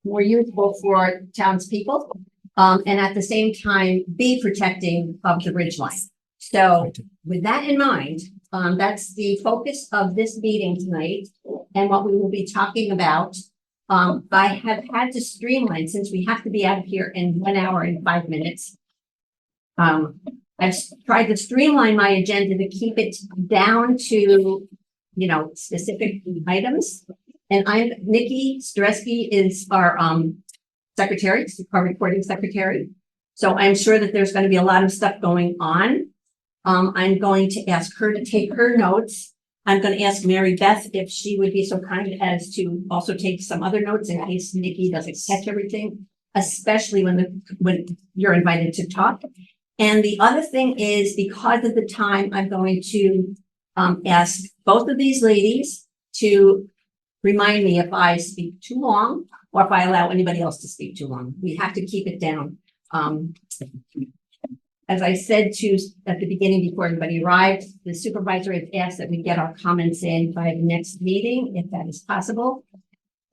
more usable for townspeople, and at the same time, be protecting of the ridgeline. So with that in mind, that's the focus of this meeting tonight and what we will be talking about. I have had to streamline since we have to be out of here in 1 hour and 5 minutes. I've tried to streamline my agenda to keep it down to, specific items. And Nikki Streski is our secretary, our recording secretary. So I'm sure that there's going to be a lot of stuff going on. I'm going to ask her to take her notes. I'm going to ask Mary Beth if she would be so kind as to also take some other notes in case Nikki doesn't catch everything, especially when you're invited to talk. And the other thing is, because of the time, I'm going to ask both of these ladies to remind me if I speak too long or if I allow anybody else to speak too long. We have to keep it down. As I said at the beginning before everybody arrived, the supervisor has asked that we get our comments in by the next meeting, if that is possible.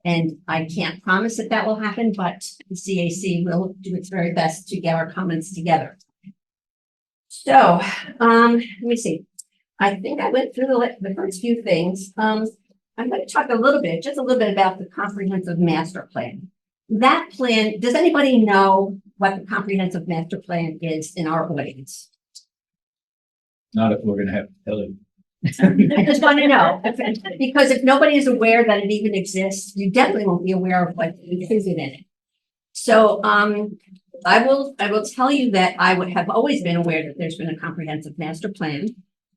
And I can't promise that will happen, but the CAC will do its very best to get our comments together. So, let me see. I think I went through the first few things. I'm going to talk just a little bit about the comprehensive master plan. That plan, does anybody know what the comprehensive master plan is in our audience? Not if we're going to have to tell you. I just want to know, because if nobody is aware that it even exists, you definitely won't be aware of what included in it. So, I will tell you that I would have always been aware that there's been a comprehensive master plan,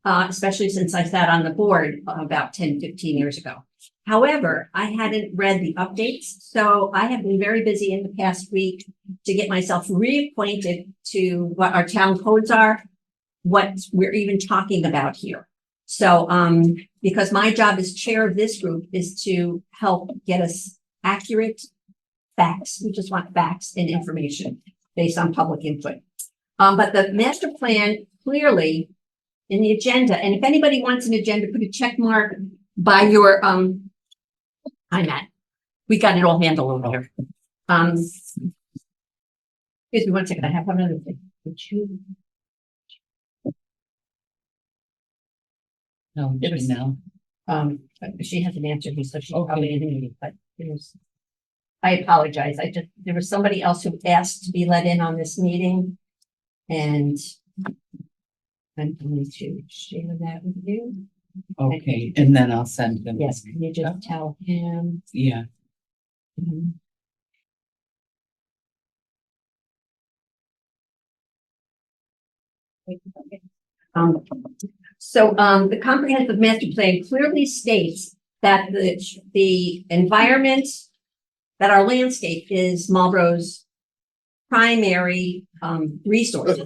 especially since I sat on the board about 10, 15 years ago. However, I hadn't read the updates, so I have been very busy in the past week to get myself reacquainted to what our town codes are, what we're even talking about here. So, because my job as chair of this group is to help get us accurate facts. We just want facts and information based on public input. But the master plan clearly in the agenda, and if anybody wants an agenda, put a check mark by your, I'm at. We got it all handled over here. Excuse me 1 second. I have one other thing. Would you? No, no. She hasn't answered me, so she's probably in the meeting, but I apologize. There was somebody else who asked to be let in on this meeting, and I'm going to share that with you. Okay, and then I'll send them. Yes, can you just tell him? Yeah. The comprehensive master plan clearly states that the environment, that our landscape is Marlboro's primary resource.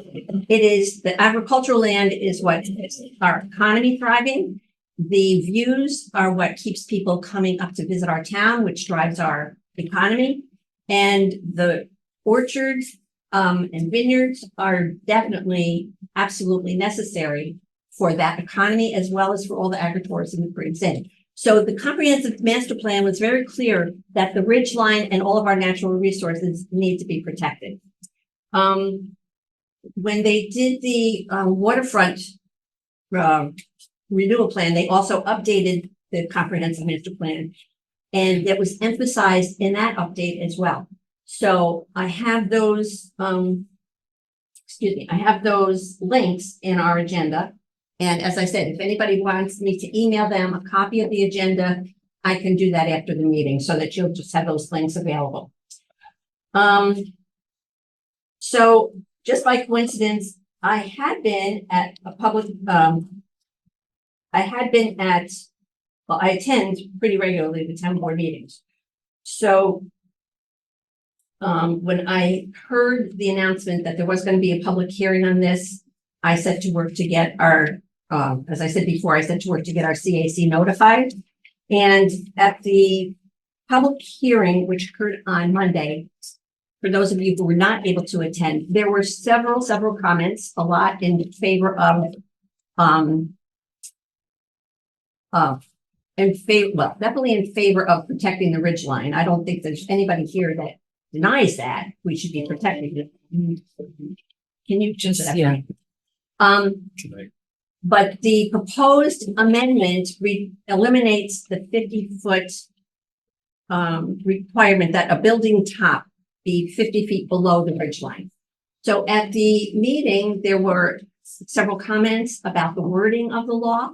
It is the agricultural land is what is our economy thriving. The views are what keeps people coming up to visit our town, which drives our economy. And the orchards and vineyards are definitely absolutely necessary for that economy, as well as for all the agritourism that brings in. So the comprehensive master plan was very clear that the ridge line and all of our natural resources need to be protected. When they did the waterfront renewal plan, they also updated the comprehensive master plan, and it was emphasized in that update as well. So I have those, I have those links in our agenda. And as I said, if anybody wants me to email them a copy of the agenda, I can do that after the meeting so that you'll just have those links available. So just by coincidence, I had been at a public, I attend pretty regularly the town board meetings. So when I heard the announcement that there was going to be a public hearing on this, I set to work to get our, as I said before, I set to work to get our CAC notified. And at the public hearing, which occurred on Monday, for those of you who were not able to attend, there were several comments, a lot in favor of in favor, well, definitely in favor of protecting the ridge line. I don't think there's anybody here that denies that we should be protecting it. Can you Just, yeah, But the proposed amendment eliminates the 50-foot requirement that a building top be 50 feet below the ridge line. So at the meeting, there were several comments about the wording of the law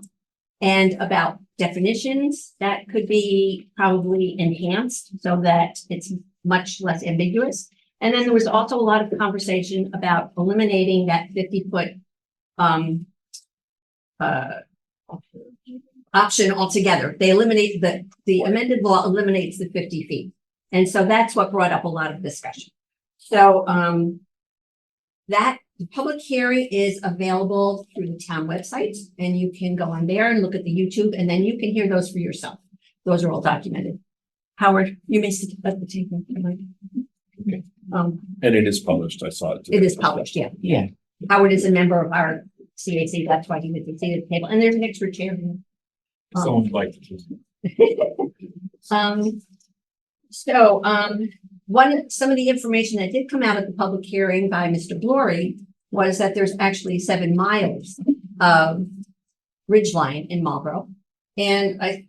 and about definitions that could be probably enhanced so that it's much less ambiguous. And then there was also a lot of conversation about eliminating that 50-foot option altogether. They eliminate the amended law eliminates the 50 feet. And so that's what brought up a lot of discussion. So that the public hearing is available through the town website, and you can go on there and look at the YouTube, and then you can hear those for yourself. Those are all documented. Howard, you may sit at the table. Okay. And it is published. I saw it. It is published, yeah. yeah. Howard is a member of our CAC. That's why he was seated at the table. And there's an extra chair here. Someone like to. Some of the information that did come out at the public hearing by Mr. Glory was that there's actually 7 miles of ridgeline in Marlboro. And I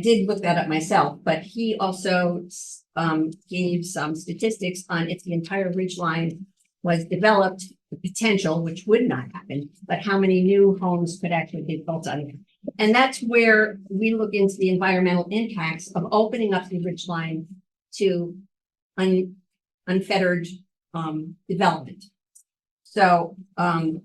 did look that up myself, but he also gave some statistics on if the entire ridgeline was developed, the potential, which would not happen, but how many new homes could actually be built on it. And that's where we look into the environmental impacts of opening up the ridgeline to unfettered development. So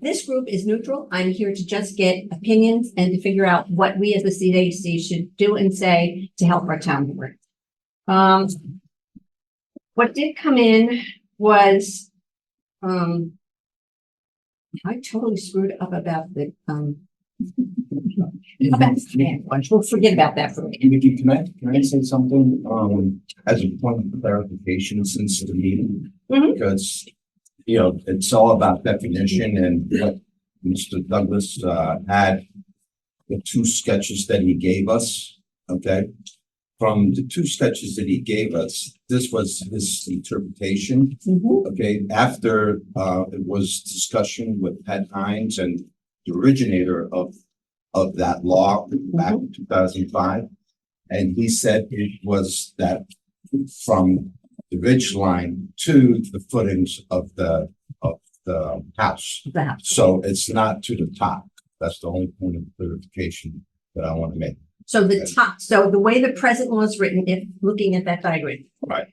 this group is neutral. I'm here to just get opinions and to figure out what we as the CAC should do and say to help our town board. What did come in was I totally screwed up about the we'll forget about that for a minute. Nikki, can I say something, as a point of clarification since the meeting? Mhm. Because, you know, it's all about definition and what Mr. Douglas, had the 2 sketches that he gave us, okay? From the 2 sketches that he gave us, this was his interpretation, Mhm. okay? After, it was discussion with Pat Hines and the originator of that law back in 2005. And he said it was that from the ridge line to the footings of the house. The house. So it's not to the top. That's the only point of clarification that I want to make. So the top, so the way the present law is written, if looking at that diagram. Right.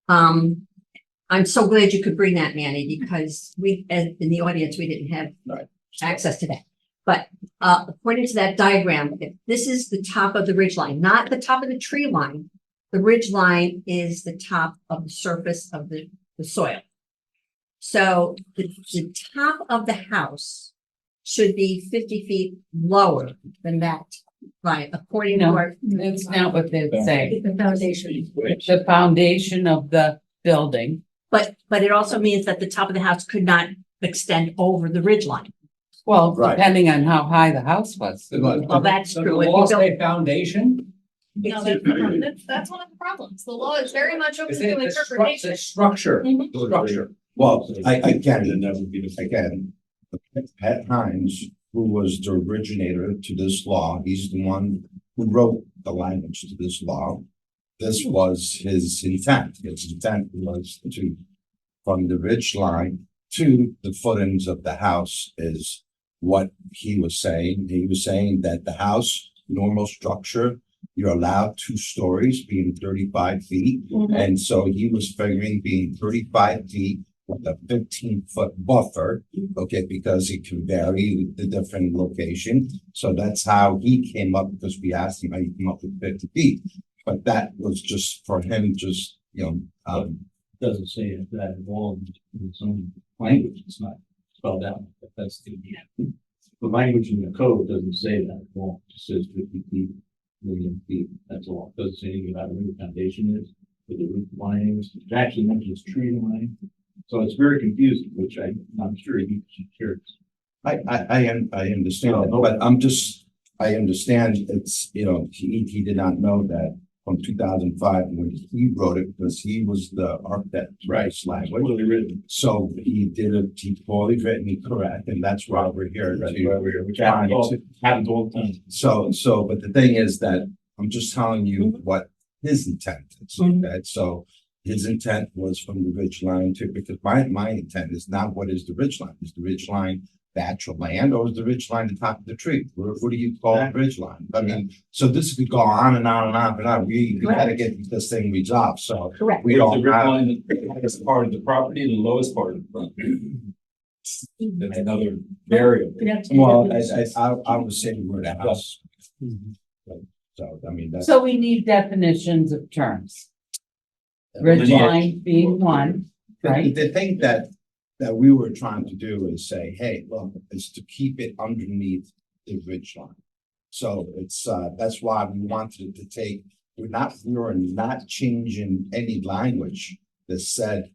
I'm so glad you could bring that, Manny, because we, as in the audience, we didn't have Right. access to that. But according to that diagram, if this is the top of the ridge line, not the top of the tree line. The ridge line is the top of the surface of the soil. So the top of the house should be 50 feet lower than that, right? According to No, our that's not what they say. the foundation. The foundation of the building. But it also means that the top of the house could not extend over the ridge line. Well, Right. depending on how high the house was. Well, that's So true. the If you law built- say foundation? No, that's one of the problems. The law is very much open Is to it the interpretation. structure? Mhm. Structure. Well, again, Pat Hines, who was the originator to this law, he's the one who wrote the language to this law. This was his intent. His intent was to, from the ridge line to the footings of the house is what he was saying. He was saying that the house, normal structure, you're allowed 2 stories being 35 feet. Mhm. And so he was figuring being 35 feet with a 15-foot buffer, okay, because it can vary with the different location. So that's how he came up, because we asked him how you come up with 50 feet. But that was just for him, just, Doesn't say that involved in some language. It's not spelled out. That's the language in the code doesn't say that. Well, it says 50 feet, million feet. That's all. It doesn't say anything about where the foundation is, where the roof line is. It actually mentions tree line. So it's very confusing, which I'm sure you should care. I understand that, but I'm just I understand it's, he did not know that from 2005 when he wrote it, because he was the architect. Right. Language. Poorly written. So he did it, he poorly written, correct, and that's why we're here. That's to- why we're here, which happens all the time. So, but the thing is that I'm just telling you what his intent is, Mhm. okay? So his intent was from the ridge line to, because my intent is not what is the ridge line. Is the ridge line the actual land, or is the ridge line the top of the tree? What do you call a ridge line? I mean, so this could go on and on and on and on. We gotta get this thing resolved, so Correct. we The don't ridge have. line, the highest part of the property, the lowest part of the property. That's another variable. Well, I was saying we're the house. So, I mean, that's. So we need definitions of terms. Ridge line being one, right? The thing that we were trying to do is say, hey, look, is to keep it underneath the ridge line. So it's, that's why we wanted to take, we were not changing any language that said,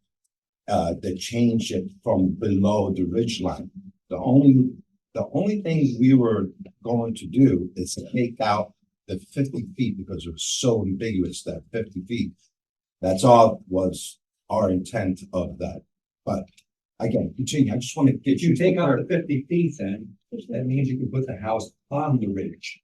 that changed it from below the ridge line. The only thing we were going to do is to take out the 50 feet, because it was so ambiguous, that 50 feet. That's all was our intent of that. But again, continue. I just want to get If you take out the 50 feet, then that means you can put the house on the ridge.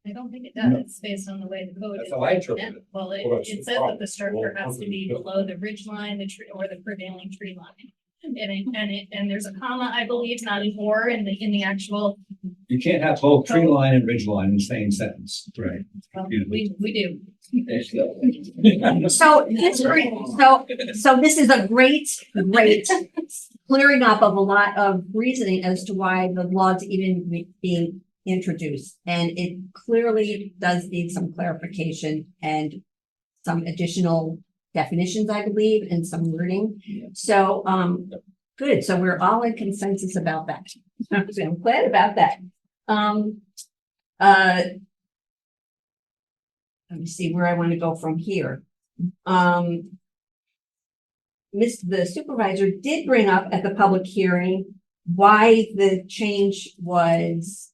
I don't think it does, based on the way the code That's is. how I written. interpret it. Well, Well, that's it the says that problem. the structure has to be Well, below the ridge line, the tree, or the prevailing tree line. And there's a comma, I believe, not an or in the actual, You can't have both tree line and ridge line in the same sentence. right. well, we do. So it's great. So this is a great clearing up of a lot of reasoning as to why the law's even being introduced. And it clearly does need some clarification and some additional definitions, I believe, and some wording. So, good. So we're all in consensus about that. So I'm glad about that. Let me see where I want to go from here. The supervisor did bring up at the public hearing why the change was,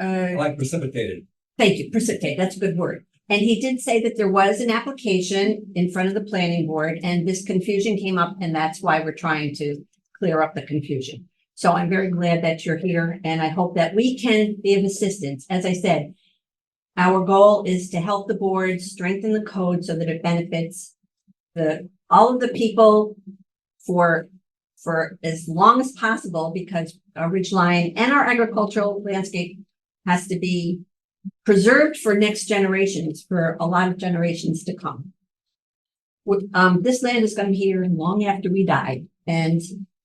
Like precipitated. thank you, precipitate, that's a good word. And he did say that there was an application in front of the planning board, and this confusion came up, and that's why we're trying to clear up the confusion. So I'm very glad that you're here, and I hope that we can be of assistance. As I said, our goal is to help the board strengthen the code so that it benefits all of the people for as long as possible, because our ridge line and our agricultural landscape has to be preserved for next generations, for a lot of generations to come. This land is going to be here long after we die, and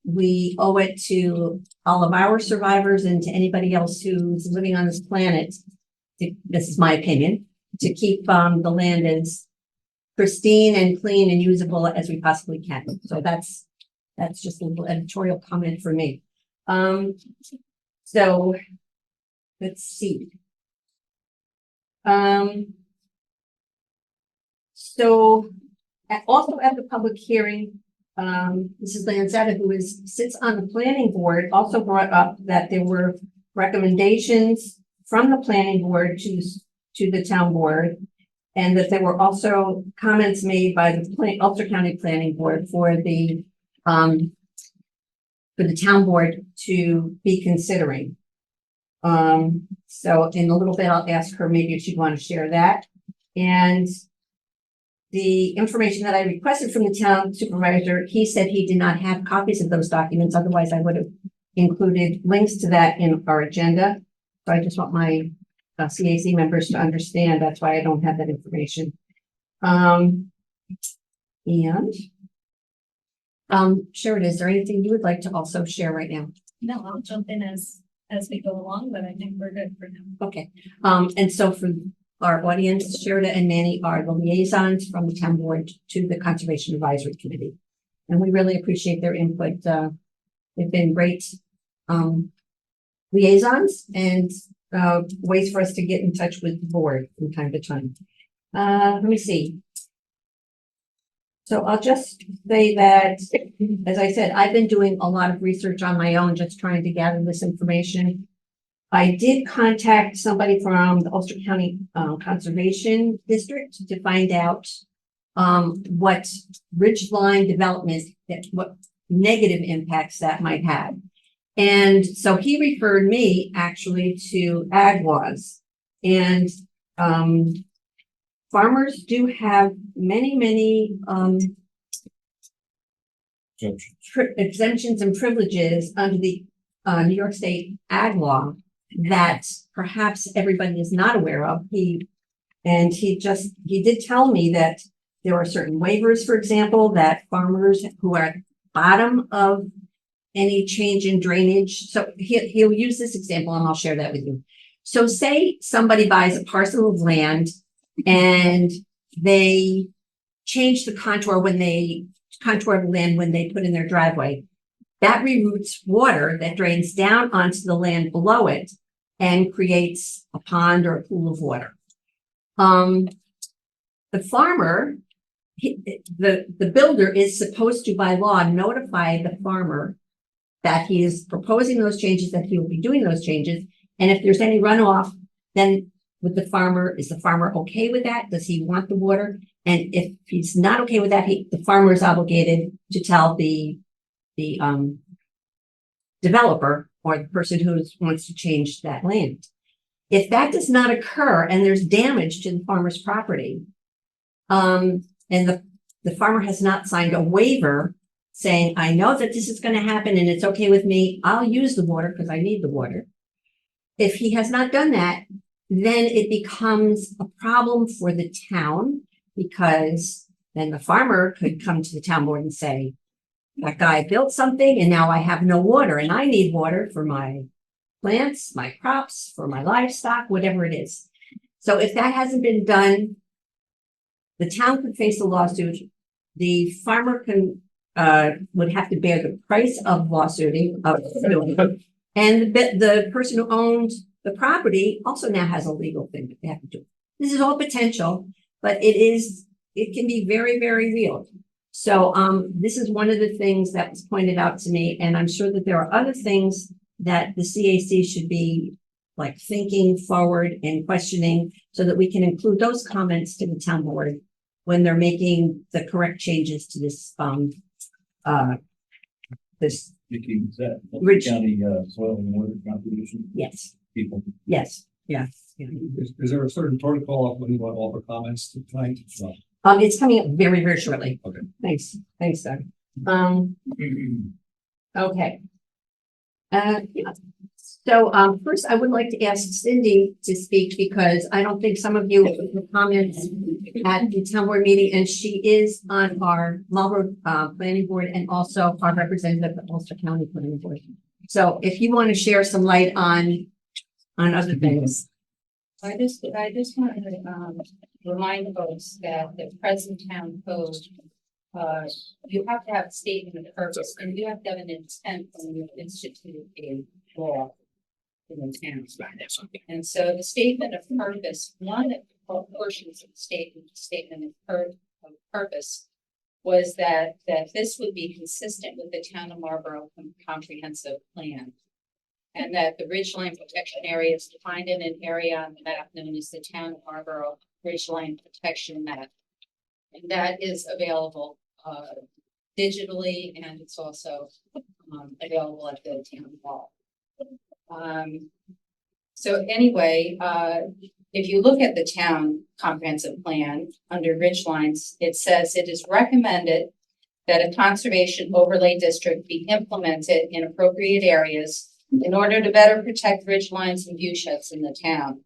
we owe it to all of our survivors and to anybody else who's living on this planet. This is my opinion, to keep the land as pristine and clean and usable as we possibly can. So that's just a little editorial comment for me. So let's see. So also at the public hearing, Mrs. Lanzetta, who sits on the planning board, also brought up that there were recommendations from the planning board to the town board, and that there were also comments made by the Ulster County Planning Board for the town board to be considering. So in a little bit, I'll ask her maybe if she'd want to share that. And the information that I requested from the town supervisor, he said he did not have copies of those documents. Otherwise, I would have included links to that in our agenda. So I just want my CAC members to understand that's why I don't have that information. Sharon, is there anything you would like to also share right now? No, I'll jump in as we go along, but I think we're good for now. Okay. And so for our audience, Sherda and Manny are the liaisons from the town board to the Conservation Advisory Committee. And we really appreciate their input. They've been great liaisons and ways for us to get in touch with the board from time to time. Let me see. So I'll just say that, as I said, I've been doing a lot of research on my own, just trying to gather this information. I did contact somebody from the Ulster County Conservation District to find out what ridgeline development, what negative impacts that might have. And so he referred me actually to ag laws. And farmers do have many exemptions and privileges under the New York State ag law that perhaps everybody is not aware of. He did tell me that there are certain waivers, for example, that farmers who are at the bottom of any change in drainage. So he'll use this example and I'll share that with you. So say somebody buys a parcel of land and they change the contour of the land when they put in their driveway. That reroutes water that drains down onto the land below it and creates a pond or a pool of water. The farmer, the builder is supposed to, by law, notify the farmer that he is proposing those changes, that he will be doing those changes. And if there's any runoff, then with the farmer, is the farmer okay with that? Does he want the water? And if he's not okay with that, the farmer is obligated to tell the developer or the person who wants to change that land. If that does not occur and there's damage to the farmer's property, and the farmer has not signed a waiver saying, I know that this is going to happen and it's okay with me, I'll use the water because I need the water. If he has not done that, then it becomes a problem for the town, because then the farmer could come to the town board and say, that guy built something and now I have no water and I need water for my plants, my crops, for my livestock, whatever it is. So if that hasn't been done, the town could face a lawsuit. The farmer would have to bear the price of lawsuiting, and the person who owned the property also now has a legal thing that they have to do. This is all potential, but it can be very, very real. So this is one of the things that was pointed out to me, and I'm sure that there are other things that the CAC should be like thinking forward and questioning, so that we can include those comments to the town board when they're making the correct changes to this this Vicky, is that Rich. county soil and water contribution yes, people? yes, yeah. Is there a certain protocol when you want to offer comments to tonight? It's coming up very, very shortly. Okay. Thanks, Doug. Okay. Yeah. So, first I would like to ask Cindy to speak, because I don't think some of you have comments at the town board meeting, and she is on our Marlboro planning board and also our representative at Ulster County Planning Board. So if you want to share some light on other things. I just want to remind folks that the present town code, you have to have a statement of purpose, and you have to have an intent when you institute a law in the town. And so the statement of purpose, one of the portions of the statement of purpose was that this would be consistent with the town of Marlboro comprehensive plan. And that the ridgeline protection area is defined in an area on the map known as the Town of Marlboro Ridgeline Protection Map. And that is available digitally, and it's also available at the town hall. So anyway, if you look at the town comprehensive plan under ridgelines, it says it is recommended that a conservation overlay district be implemented in appropriate areas in order to better protect ridgelines and view sheds in the town.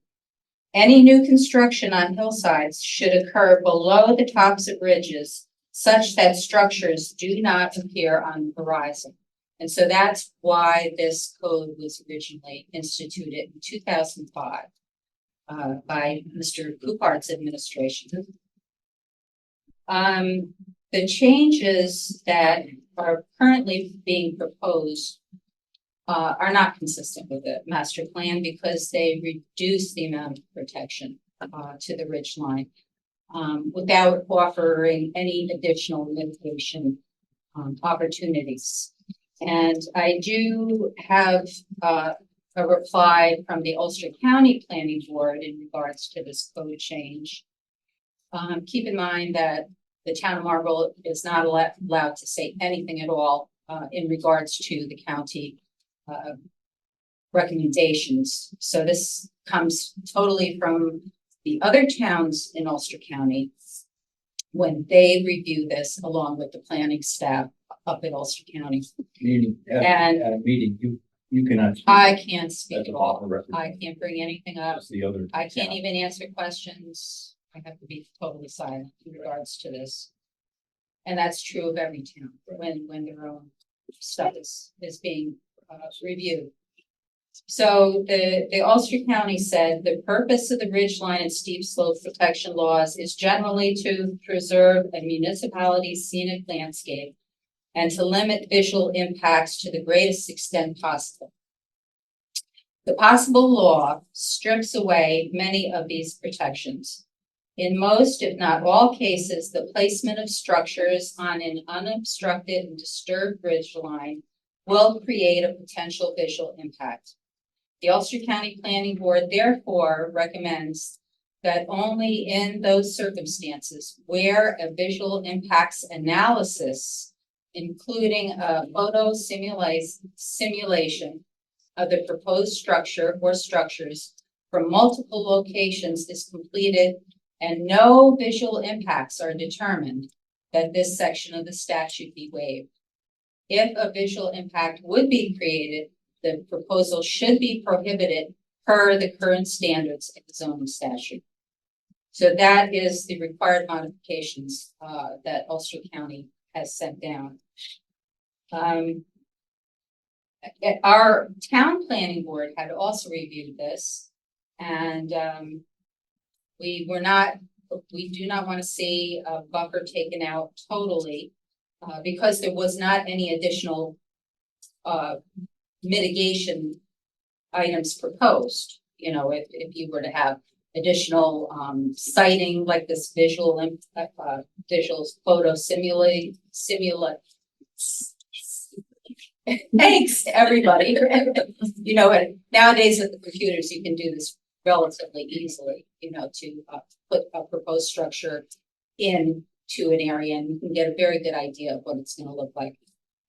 Any new construction on hillsides should occur below the tops of ridges such that structures do not appear on the horizon. And so that's why this code was originally instituted in 2005 by Mr. Coupart's administration. The changes that are currently being proposed are not consistent with the master plan, because they reduce the amount of protection to the ridge line. without offering any additional mitigation opportunities. And I do have a reply from the Ulster County Planning Board in regards to this code change. Keep in mind that the town of Marlborough is not allowed to say anything at all in regards to the county recommendations. So this comes totally from the other towns in Ulster County when they review this along with the planning staff up in Ulster County. And- at a meeting, you cannot. I can't speak That's at a all. proper record. I can't bring anything up. That's the other. I can't even answer questions. I have to be totally silent in regards to this. And that's true of every town when their own stuff is being reviewed. So the Ulster County said the purpose of the ridgeline and steep slope protection laws is generally to preserve a municipality's scenic landscape and to limit visual impacts to the greatest extent possible. The possible law strips away many of these protections. In most, if not all cases, the placement of structures on an unobstructed and disturbed ridgeline will create a potential visual impact. The Ulster County Planning Board therefore recommends that only in those circumstances where a visual impacts analysis, including a photo simulation of the proposed structure or structures from multiple locations is completed and no visual impacts are determined, that this section of the statute be waived. If a visual impact would be created, the proposal should be prohibited per the current standards of the zoning statute. So that is the required modifications that Ulster County has sent down. Our town planning board had also reviewed this, and we do not want to see a buffer taken out totally because there was not any additional mitigation items proposed. You know, if you were to have additional sighting like this visual photo simulate. Thanks to everybody. You know, and nowadays with the computers, you can do this relatively easily, you know, to put a proposed structure into an area and you can get a very good idea of what it's going to look like.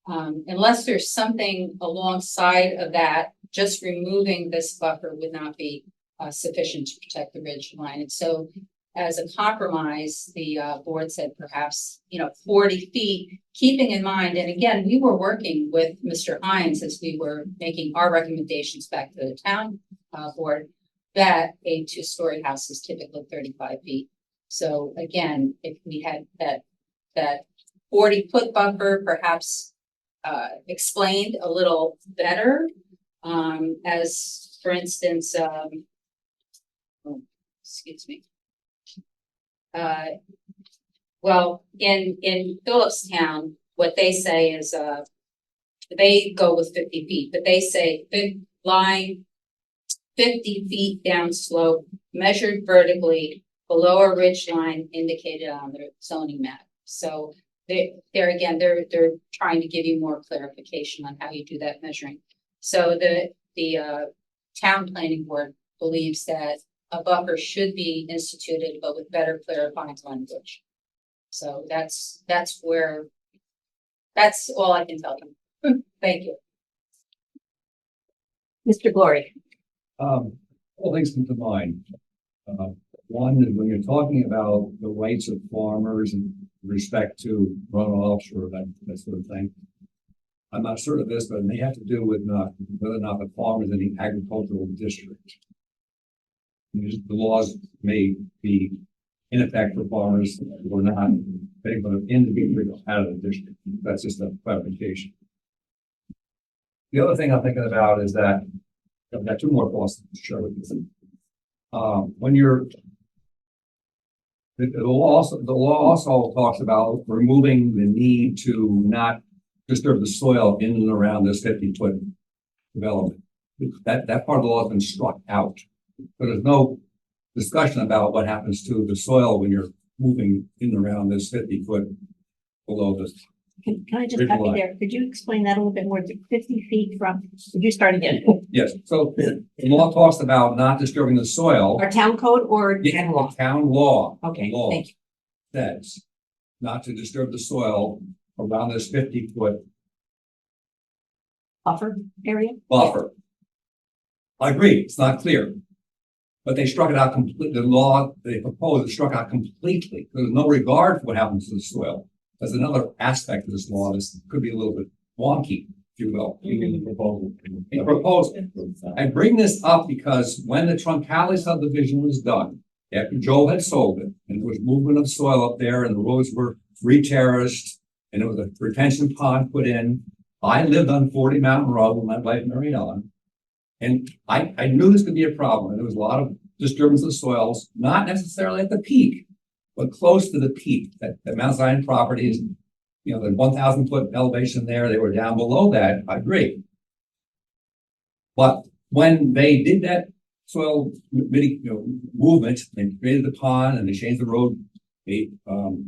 Unless there's something alongside of that, just removing this buffer would not be sufficient to protect the ridge line. And so as a compromise, the board said perhaps, 40 feet, keeping in mind, and again, we were working with Mr. Hines as we were making our recommendations back to the town board, that a two-story house is typically 35 feet. So again, if we had that 40-foot buffer, perhaps explained a little better, as for instance, excuse me. Well, in Phillipstown, what they say is, they go with 50 feet, but they say line 50 feet down slope, measured vertically below a ridge line indicated on their zoning map. So they're trying to give you more clarification on how you do that measuring. So the town planning board believes that a buffer should be instituted, but with better clarifying language. So that's all I can tell you. Thank you. Mr. Glory. All things come to mind. One is when you're talking about the rights of farmers and respect to runoffs or that sort of thing. I'm not sure of this, but it may have to do with whether or not the farm is in the agricultural district. The laws may be in effect for farmers or not, depending on the individual out of the district. That's just a clarification. The other thing I'm thinking about is that I've got two more thoughts to share with you. When you're the law also talks about removing the need to not disturb the soil in and around this 50-foot development. That part of the law has been struck out. So there's no discussion about what happens to the soil when you're moving in and around this 50 foot below this. Can I just Ridge stop you line. there? Could you explain that a little bit more? 50 feet from, would you start again? Yes, so the law talks about not disturbing the soil. Our town code or Yeah, general law? Town law. Okay, Law thank you. says not to disturb the soil around this 50 foot Buffer area? buffer. I agree, it's not clear. But they struck it out completely, the law they proposed is struck out completely. There's no regard for what happens to the soil. There's another aspect of this law that could be a little bit wonky, if you will. Even the proposal. The proposal. I bring this up because when the Troncali subdivision was done, after Joe had sold it, and there was movement of soil up there, and the roads were re-terraced, and there was a retention pond put in. I lived on 40 Mountain Road with my wife Mary Ellen, and I knew this could be a problem. And there was a lot of disturbance of the soils, not necessarily at the peak, but close to the peak. That Mount Zion properties, you know, the 1,000 foot elevation there, they were down below that. I agree. But when they did that soil movement and created the pond and they changed the road, they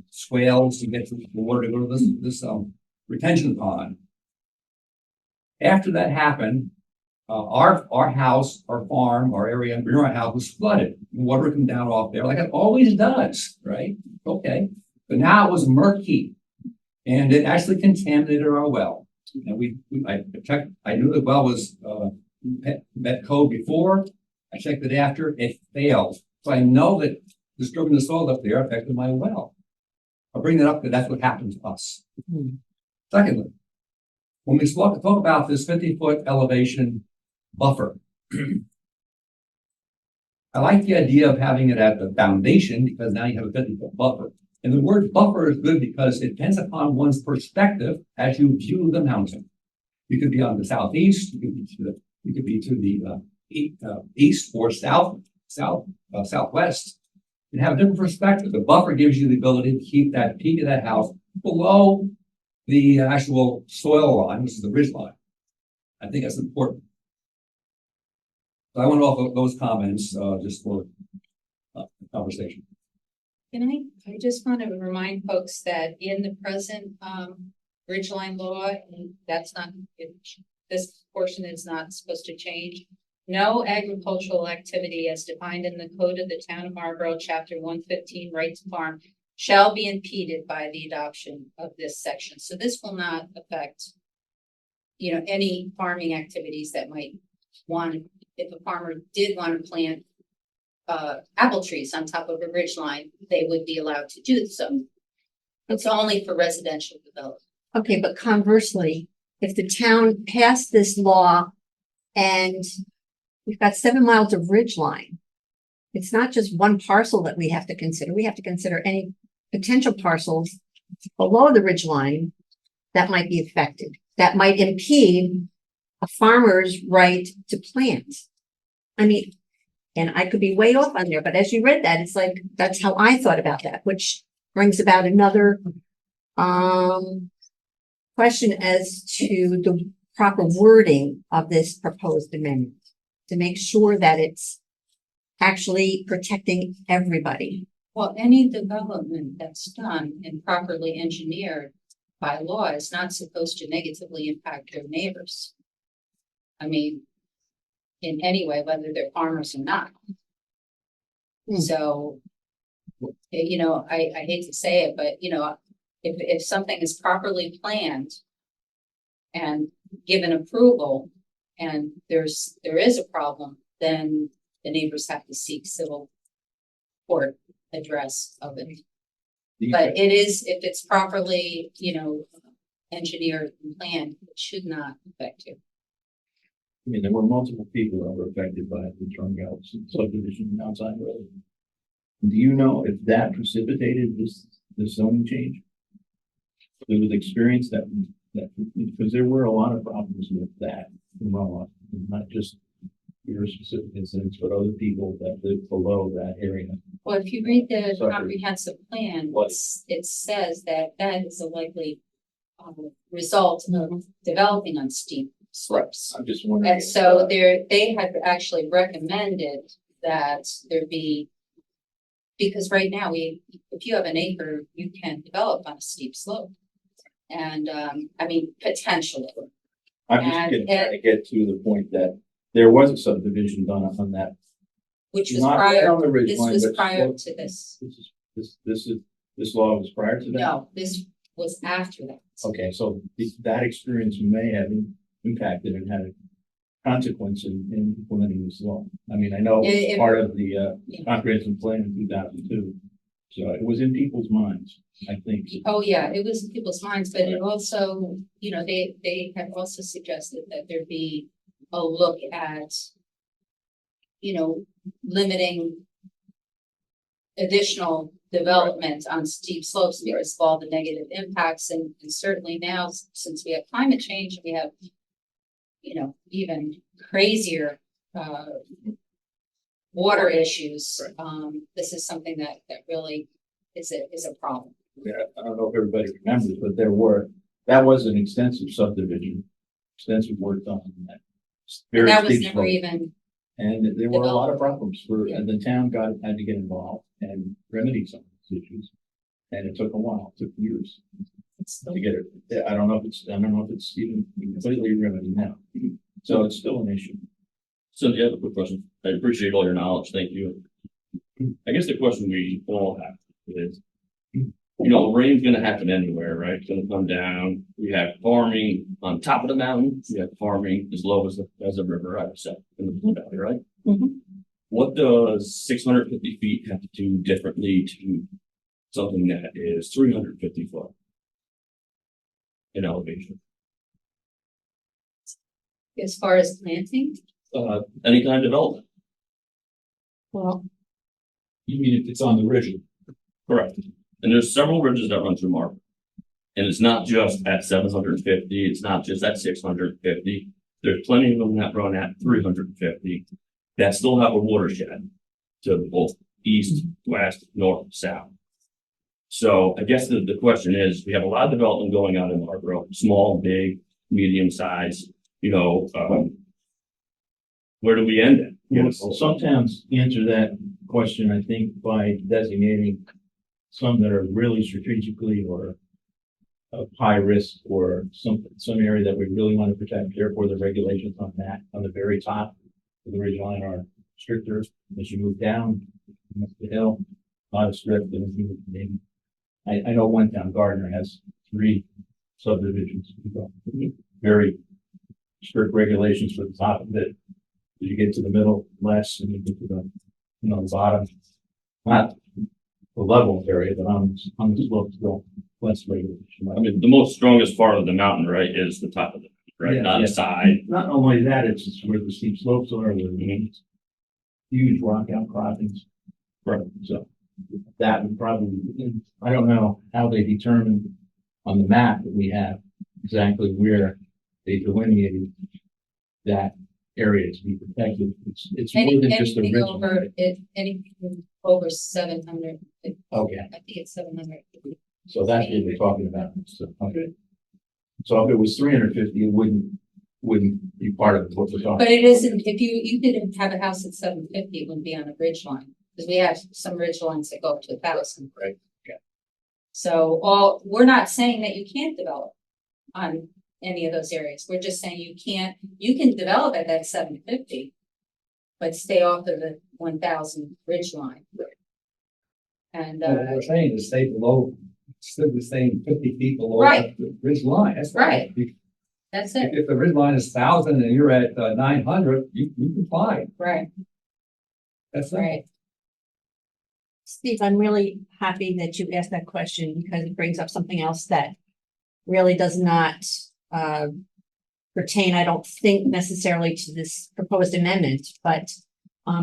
swales to get the water to go to this retention pond. After that happened, our house, our farm, our area near our house was flooded. Water would come down off there like it always does, right? Okay. But now it was murky and it actually contaminated our well. And I checked, I knew the well was met code before. I checked it after, it failed. So I know that disturbing the soil up there affected my well. I'll bring that up because that's what happened to us. Secondly, when we talk about this 50-foot elevation buffer, I like the idea of having it at the foundation because now you have a 50-foot buffer. And the word buffer is good because it depends upon one's perspective as you view the mountain. You could be on the southeast, you could be to the east or southwest, and have a different perspective. The buffer gives you the ability to keep that peak of that house below the actual soil line, which is the ridge line. I think that's important. So I went off of those comments just for conversation. I just want to remind folks that in the present ridgeline law, and that's not, this portion is not supposed to change. No agricultural activity as defined in the code of the town of Marlborough, chapter 115, right to farm, shall be impeded by the adoption of this section. So this will not affect, you know, any farming activities that might want, if a farmer did want to plant apple trees on top of a ridge line, they would be allowed to do so. It's only for residential development. Okay, but conversely, if the town passed this law and we've got 7 miles of ridge line, it's not just one parcel that we have to consider. We have to consider any potential parcels below the ridge line that might be affected, that might impede a farmer's right to plant. I mean, and I could be way off on there, but as you read that, it's like, that's how I thought about that, which brings about another question as to the proper wording of this proposed amendment to make sure that it's actually protecting everybody. Well, any development that's done and properly engineered by law is not supposed to negatively impact their neighbors. I mean, in any way, whether they're farmers or not. So, you know, I hate to say it, but, you know, if something is properly planned and given approval and there is a problem, then the neighbors have to seek civil court address of it. But it is, if it's properly, you know, engineered and planned, it should not affect you. I mean, there were multiple people that were affected by the Trungell subdivision outside road. Do you know if that precipitated this zoning change? There was experience that because there were a lot of problems with that runoff, not just your specific incidents, but other people that live below that area. Well, if you read the Sorry. comprehensive plan, What? it says that that is a likely result of developing on steep slopes. I'm just wondering. And so they had actually recommended that there be because right now if you have an acre, you can develop on a steep slope. And, I mean, potentially, I'm just And- trying to get to the point that there was a subdivision done on that. which was Not right prior, on the ridge this line, was but prior slope. to this. This law was prior to that? No, this was after that. Okay, so that experience may have impacted and had a consequence in implementing this law. I mean, I know it's It- part of the Yeah. comprehensive plan in 2002. So it was in people's minds, I think. Oh, yeah, it was in people's minds, but it also, you know, they have also suggested that there be a look at, you know, limiting additional development on steep slopes because of all the negative impacts, and certainly now, since we have climate change, we have, you know, even crazier, water issues. This is something that really is a problem. Yeah, I don't know if everybody remembers, but that was an extensive subdivision, extensive work done on that. And Very that was steep never slope. even, And there were a lot of problems Yeah. and the town had to get involved and remedy some of these issues. And it took a while, it took years to get it. I don't know if it's even completely remedied now. So it's still an issue. So yeah, a quick question. I appreciate all your knowledge. Thank you. I guess the question we all have is, you know, rain's gonna happen anywhere, right? It's gonna come down. We have farming on top of the mountain. We have farming as low as the river, I would say, in the Blue Valley, right? Mhm. What does 650 feet have to do differently to something that is 350 foot in elevation? as far as planting, Any kind of development, Well, You mean if it's on the ridge? correct? And there's several ridges that run through Mark. And it's not just at 750, it's not just at 650. There's plenty of them that run at 350 that still have a watershed to both east, west, north, south. So I guess the question is, we have a lot of development going on in Marlboro, small, big, medium size, you know, where do we end it? Well, some towns answer that question, I think, by designating some that are really strategically or of high risk or some area that we really want to protect. Therefore, the regulations on that, on the very top of the ridge line are stricter. As you move down the hill, not as strict. I know one town, Gardner, has 3 subdivisions. Very strict regulations for the top of it. As you get to the middle, less, and you get to the, the bottom, not the level area, but on the slope, still less regulation. I mean, the most strongest part of the mountain, right, is the top of it, right? Yeah, Not yeah. a side. Not only that, it's just where the steep slopes are, where the huge rock outcroppings. Right, so that would probably, I don't know how they determined on the map that we have exactly where they delineated that area to be protected. It's more than just the anything ridge over line. it, anything over 700. Okay, I think it's 700. so that's what we're talking about. So, okay. So if it was 350, it wouldn't be part of what we're talking. But it isn't, if you could have a house at 750, it wouldn't be on a ridge line, because we have some ridge lines that go up to 1,000. Right, okay. So we're not saying that you can't develop on any of those areas. We're just saying you can develop at that 750, but stay off of the 1,000 ridge line. Right. And, What we're saying is stay below, still the same 50 feet below Right. the ridge line. That's Right. If, that's it, if the ridge line is 1,000 and you're at 900, you can fly. right, That's right. Steve, I'm really happy that you asked that question because it brings up something else that really does not pertain, I don't think necessarily to this proposed amendment, but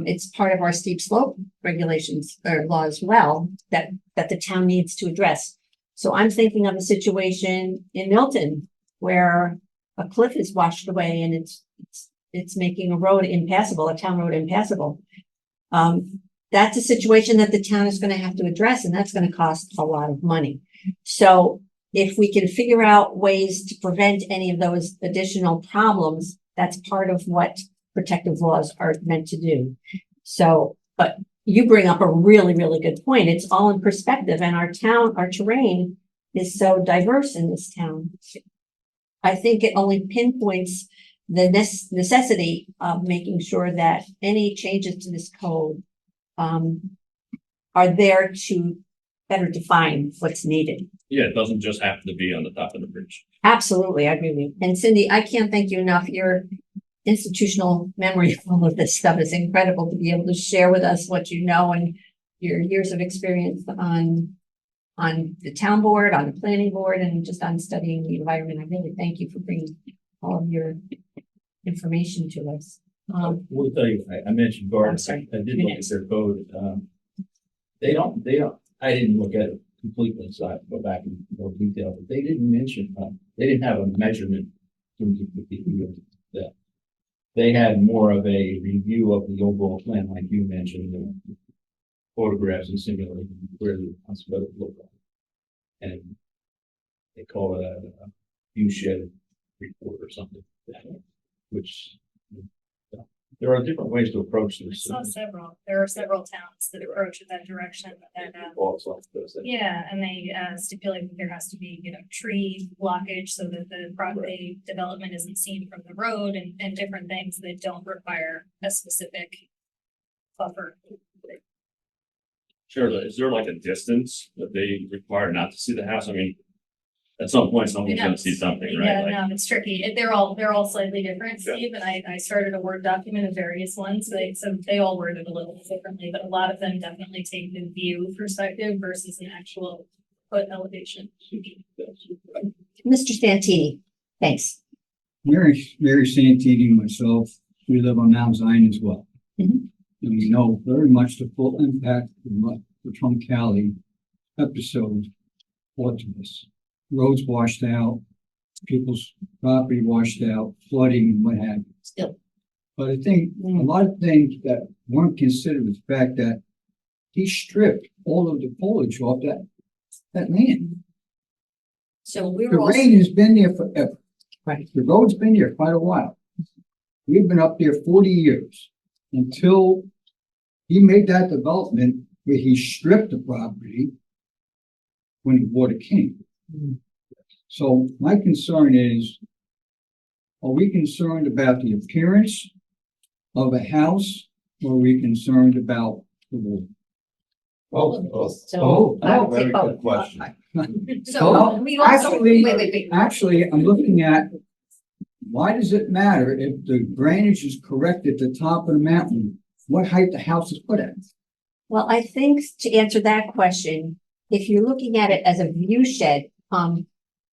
it's part of our steep slope regulations or law as well that the town needs to address. So I'm thinking of a situation in Milton where a cliff is washed away and it's making a road impassable, a town road impassable. That's a situation that the town is going to have to address, and that's going to cost a lot of money. So if we can figure out ways to prevent any of those additional problems, that's part of what protective laws are meant to do. So, but you bring up a really, really good point. It's all in perspective, and our terrain is so diverse in this town. I think it only pinpoints the necessity of making sure that any changes to this code are there to better define what's needed. Yeah, it doesn't just have to be on the top of the bridge. Absolutely, I agree with you. And Cindy, I can't thank you enough. Your institutional memory of all of this stuff is incredible to be able to share with us what you know and your years of experience on the town board, on the planning board, and just on studying the environment. I really thank you for bringing all of your information to us. We'll tell you, I mentioned I'm gardens, sorry. I did look at their code, they don't, I didn't look at it completely, so I have to go back in more detail, but they didn't mention, they didn't have a measurement in terms of that. They had more of a review of the overall plan, like you mentioned, the photographs and simulating where the house would look like. And they call it a view shed report or something, which there are different ways to approach I this. saw there are several towns that approach it that direction, and, yeah, and they stipulate that there has to be, tree blockage so that the property development isn't seen from the road and different things that don't require a specific buffer. Sure, but is there like a distance that they require not to see the house? I mean, at some point, someone's gonna see something, right? Yeah, Like, no, it's tricky. They're all slightly different, Steve, and I started a Word document of various ones. So they all word it a little differently, but a lot of them definitely take the view perspective versus an actual foot elevation. Mr. Santini, thanks. Mary Santini, myself, we live on Mount Zion as well. Mhm. And we know very much the full impact of what the Trump Cali episode brought to us. Roads washed out, people's property washed out, flooding and what have you. Still. But I think a lot of things that weren't considered was the fact that he stripped all of the foliage off that land. So we The were also, rain has been there forever. right. The road's been there quite a while. We've been up there 40 years until he made that development where he stripped the property when the water came. So my concern is, are we concerned about the appearance of a house, or are we concerned about the water? So I would say Very good both. question. So we also, wait. Actually, I'm looking at, why does it matter if the drainage is correct at the top of the mountain, what height the house is put at? Well, I think to answer that question, if you're looking at it as a view shed,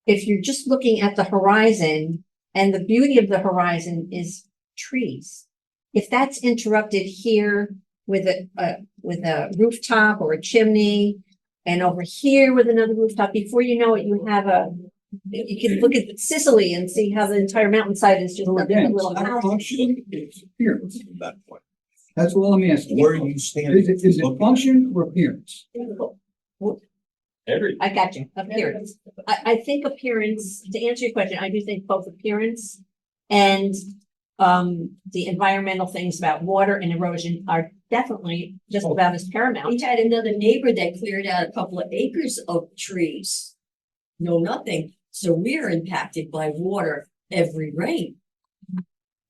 if you're just looking at the horizon and the beauty of the horizon is trees, if that's interrupted here with a rooftop or a chimney, and over here with another rooftop, before you know it, you can look at Sicily and see how the entire mountainside is just So a again, little it's not house. function, it's appearance. From that point. That's all I'm asking. Where are you standing? Is it function or appearance? every, I got you, appearance. I think appearance, to answer your question, I do think both appearance and the environmental things about water and erosion are definitely just about as paramount. We had another neighbor that cleared out a couple of acres of trees. No, nothing. So we're impacted by water every rain.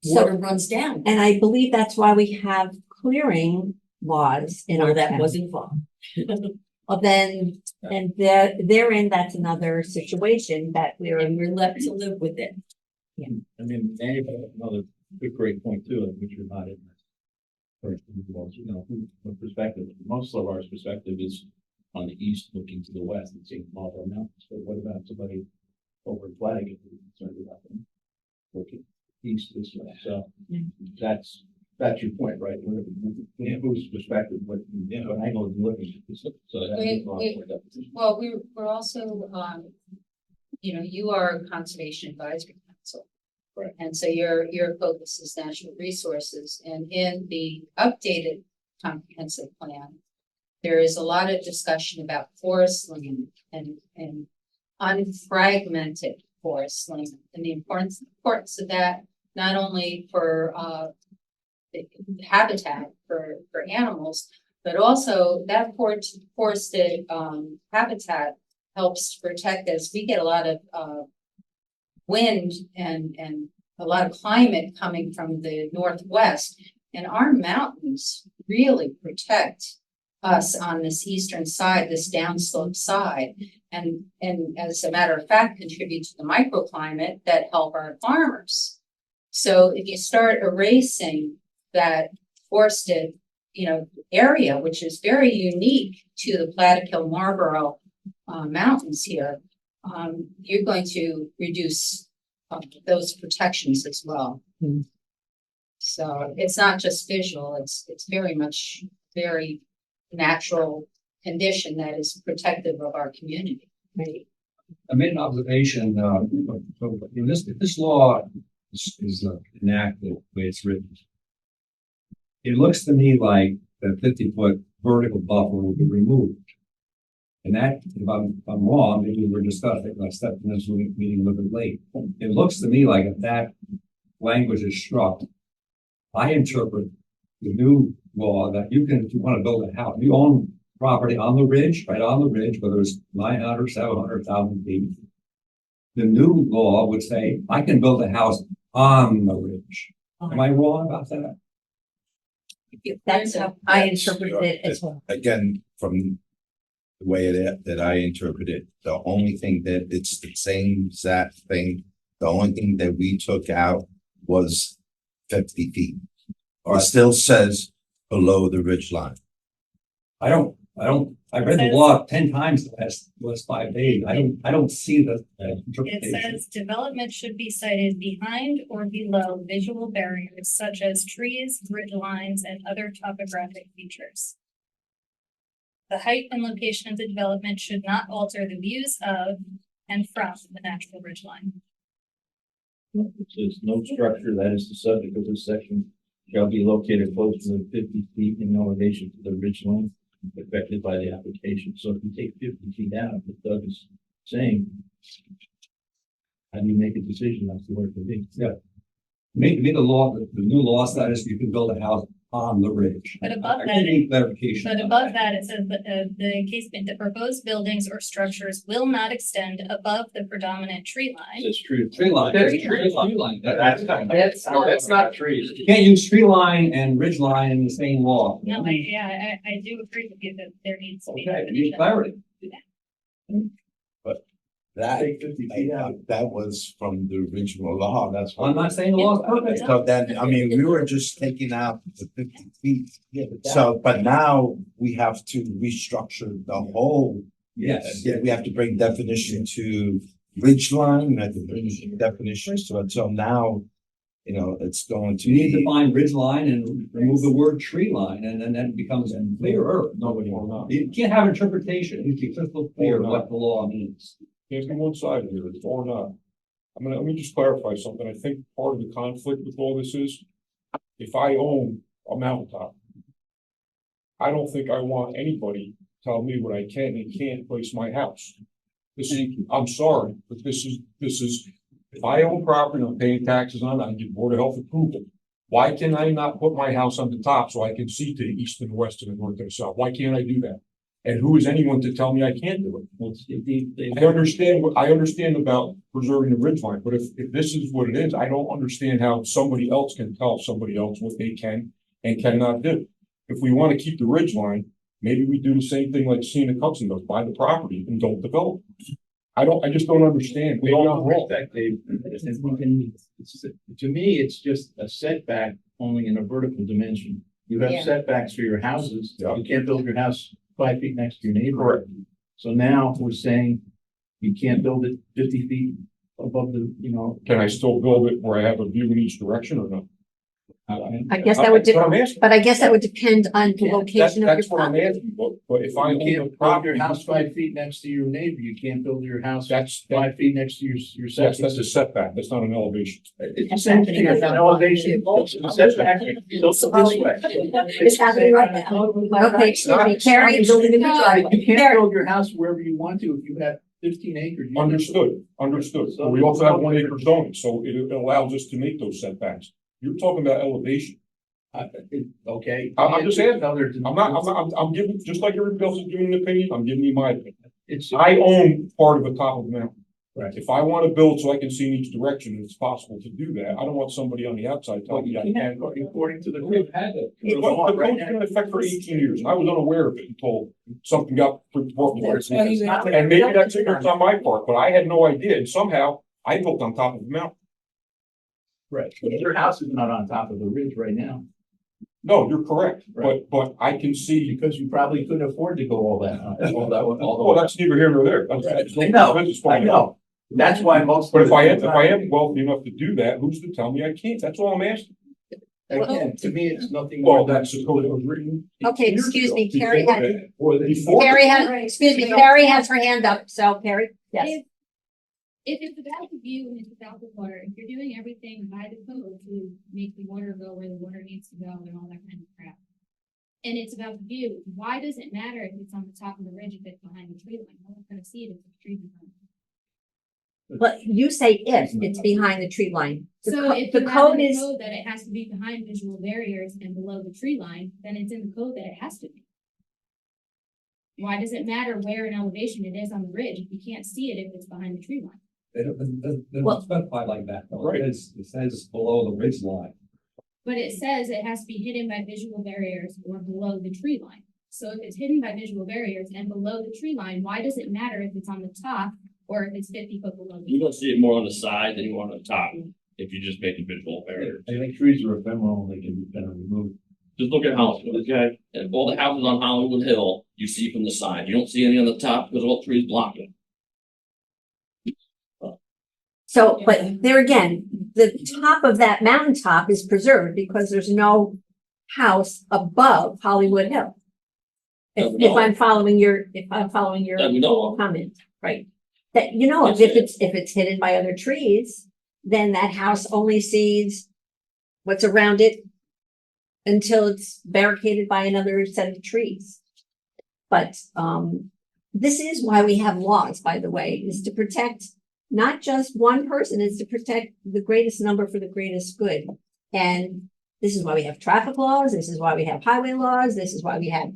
Water runs down. And I believe that's why we have clearing laws in our That town. was involved. Well, then, and therein, that's another situation that we're And we're left to live with it. I mean, another good, great point too, which you're not in. From perspective, most of our perspective is on the east looking to the west and seeing Marlboro Mountains, but what about somebody over in Flanagan who's concerned about them? Looking east this way, so that's your point, right? Whose perspective, what angle is looking at, so that's. Wait. Well, we're also, you are a conservation advisory council. Right. And so your focus is natural resources, and in the updated comprehensive plan, there is a lot of discussion about forest land and unfragmented forest land and the importance of that, not only for the habitat for animals, But also that forested habitat helps protect us. We get a lot of wind and a lot of climate coming from the northwest. And our mountains really protect us on this eastern side, this downslope side. And as a matter of fact, contribute to the microclimate that help our farmers. So if you start erasing that forested, area, which is very unique to the Plattekill Marlborough mountains here, you're going to reduce those protections as well. Mm. So it's not just visual, it's very natural condition that is protective of our community. Right. I made an observation, if this law is enacted the way it's written, it looks to me like the 50-foot vertical buffer will be removed. And that, if I'm wrong, maybe we're discussing, I stepped in this meeting a little bit late. It looks to me like if that language is struck, I interpret the new law that you can, if you want to build a house, you own property on the ridge, right on the ridge, whether it's 900, 700,000 feet. The new law would say, I can build a house on the ridge. Am I wrong about that? That's how I interpreted it as well. Again, from the way that I interpret it, the only thing that it's the same exact thing. The only thing that we took out was 50 feet. It still says below the ridge line. I read the law 10 times the last 5 days. I don't see the It interpretation. says development should be sited behind or below visual barriers such as trees, ridge lines, and other topographic features. The height and location of the development should not alter the views of and from the natural ridgeline. It says no structure that is the subject of this section shall be located closer than 50 feet in elevation to the ridge line affected by the application. So if you take 50 feet out, what Doug is saying, how do you make a decision as to where to be? Yeah. Make the new law status, you can build a house on the ridge. But above I that, need clarification. But above that, it says that the encasement, the proposed buildings or structures will not extend above the predominant tree line. It's true. Tree line. That's Tree line. That's not trees. You can't use tree line and ridge line in the same law. No, I do agree with you that there needs to be. Okay, we need clarity. That, Take 50 feet out. that was from the original law. That's I'm not saying the law is perfect. So then, I mean, we were just taking out the 50 feet. So, but now we have to restructure the whole. Yes. We have to bring definition to ridge line, we have to bring definitions to it. So now, it's going to You need to be. find ridge line and remove the word tree line, and then that becomes clearer. Nobody will not. You can't have interpretation. It needs to be crystal clear what the law means. There's one side of here, it's or not. Let me just clarify something. I think part of the conflict with all this is, if I own a mountaintop, I don't think I want anybody to tell me what I can and can't place my house. I'm sorry, but this is, if I own property, I'm paying taxes on it, I get Board of Health approval. Why can I not put my house on the top so I can see to the east and west and the north and the south? Why can't I do that? And who is anyone to tell me I can't do it? Well, I understand about preserving the ridgeline, but if this is what it is, I don't understand how somebody else can tell somebody else what they can and cannot do. If we want to keep the ridgeline, maybe we do the same thing like Scenic Hudson does, buy the property and don't develop. I just don't understand. We all agree that, Dave. To me, it's just a setback only in a vertical dimension. You have Yeah. setbacks for your houses. Yeah. You can't build your house 5 feet next to your neighbor. Correct. So now we're saying you can't build it 50 feet above the, Can I still build it where I have a view in each direction or not? I guess that would, That's what I'm asking. but I guess that would depend on the location of your That's what I'm property. asking, but if I you own the can't build property. your house 5 feet next to your neighbor. You can't build your house That's, 5 feet next to your yes, septic. that's a setback, that's not an elevation. It's the same thing as an elevation. It's a setback. Built this way. It's happening right now. Okay, excuse me, Carrie, you're building a new driveway. You can't build your house wherever you want to if you have 15 acres. Understood. But we also have 1 acre zoning, so it allows us to make those setbacks. You're talking about elevation. Okay. I'm just saying, Another. I'm giving, just like everybody else is giving an opinion, I'm giving you my opinion. It's. I own part of the top of the mountain. Right. If I want to build so I can see in each direction, and it's possible to do that. I don't want somebody on the outside telling me I can't. According to the. Well, the code's been in effect for 18 years, and I was unaware of it until something got brought before. And maybe that's ignorance on my part, but I had no idea, and somehow I built on top of the mountain. Right, but your house is not on top of the ridge right now, No, you're correct, Right. but I can see. because you probably couldn't afford to go all that, all that, all the Well, way. that's neither here nor there. That's I know, business I plan. know. That's why most. But of if the I time- am wealthy enough to do that, who's to tell me I can't? That's all I'm asking. Again, to me, it's nothing more. Well, that's the code that was written. Okay, years excuse ago. me, Carrie Before had- that. Or before. Carrie has, excuse me, Carrie has her hand up, so Carrie, yes. If it's about the view and it's about the water, if you're doing everything by the code to make the water go where the water needs to go and all that kind of crap. And it's about the view, why does it matter if it's on the top of the ridge, if it's behind the tree line? No one's gonna see it if the tree's behind it. But you say if it's behind the tree line. The So co- if the you have code in the is, code that it has to be behind visual barriers and below the tree line, then it's in the code that it has to be. Why does it matter where in elevation it is on the ridge if you can't see it if it's behind the tree line? They Well- don't specify like that, though. Right. It says below the ridge line. But it says it has to be hidden by visual barriers or below the tree line. So if it's hidden by visual barriers and below the tree line, why does it matter if it's on the top or if it's 50 foot below? the You're gonna see it more on the side than you are on the top, if you just make a visual barrier. I think trees are ephemeral, they can be kind of removed. Just look at Hollywood, okay? And all the houses on Hollywood Hill, you see from the side. You don't see any on the top because all trees block it. so, but there again, the top of that mountaintop is preserved because there's no house above Hollywood Hill. If I'm following your, That we know of. comment, right? That, you know, if it's hidden by other trees, then that house only sees what's around it until it's barricaded by another set of trees. But, this is why we have laws, by the way, is to protect not just one person, it's to protect the greatest number for the greatest good. And this is why we have traffic laws, this is why we have highway laws, this is why we have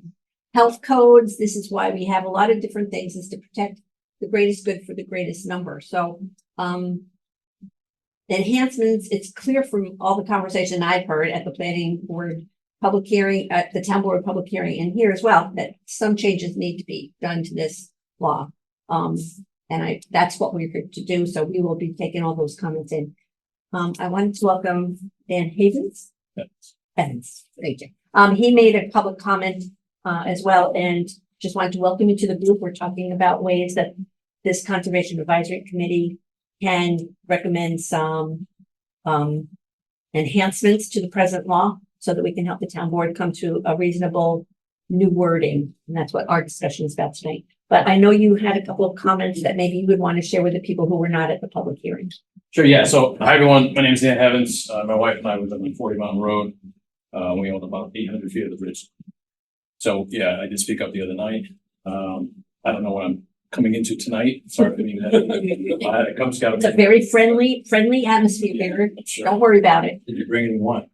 health codes, this is why we have a lot of different things, is to protect the greatest good for the greatest number. So, enhancements, it's clear from all the conversation I've heard at the planning board public hearing, at the town board public hearing, and here as well, that some changes need to be done to this law. And that's what we're here to do, so we will be taking all those comments in. I wanted to welcome Dan Havens. Evans, thank you. He made a public comment, as well, and just wanted to welcome you to the group. We're talking about ways that this Conservation Advisory Committee can recommend some, enhancements to the present law so that we can help the town board come to a reasonable new wording. And that's what our discussion is about tonight. But I know you had a couple of comments that maybe you would want to share with the people who were not at the public hearing. Sure, yeah. So, hi, everyone. My name is Dan Evans. My wife and I live on 40 Mountain Road. We own about 800 feet of the bridge. So, yeah, I did speak up the other night. I don't know what I'm coming into tonight. Sorry for being it comes out. It's a very friendly atmosphere here. Sure. Don't worry about it. Did you bring anyone?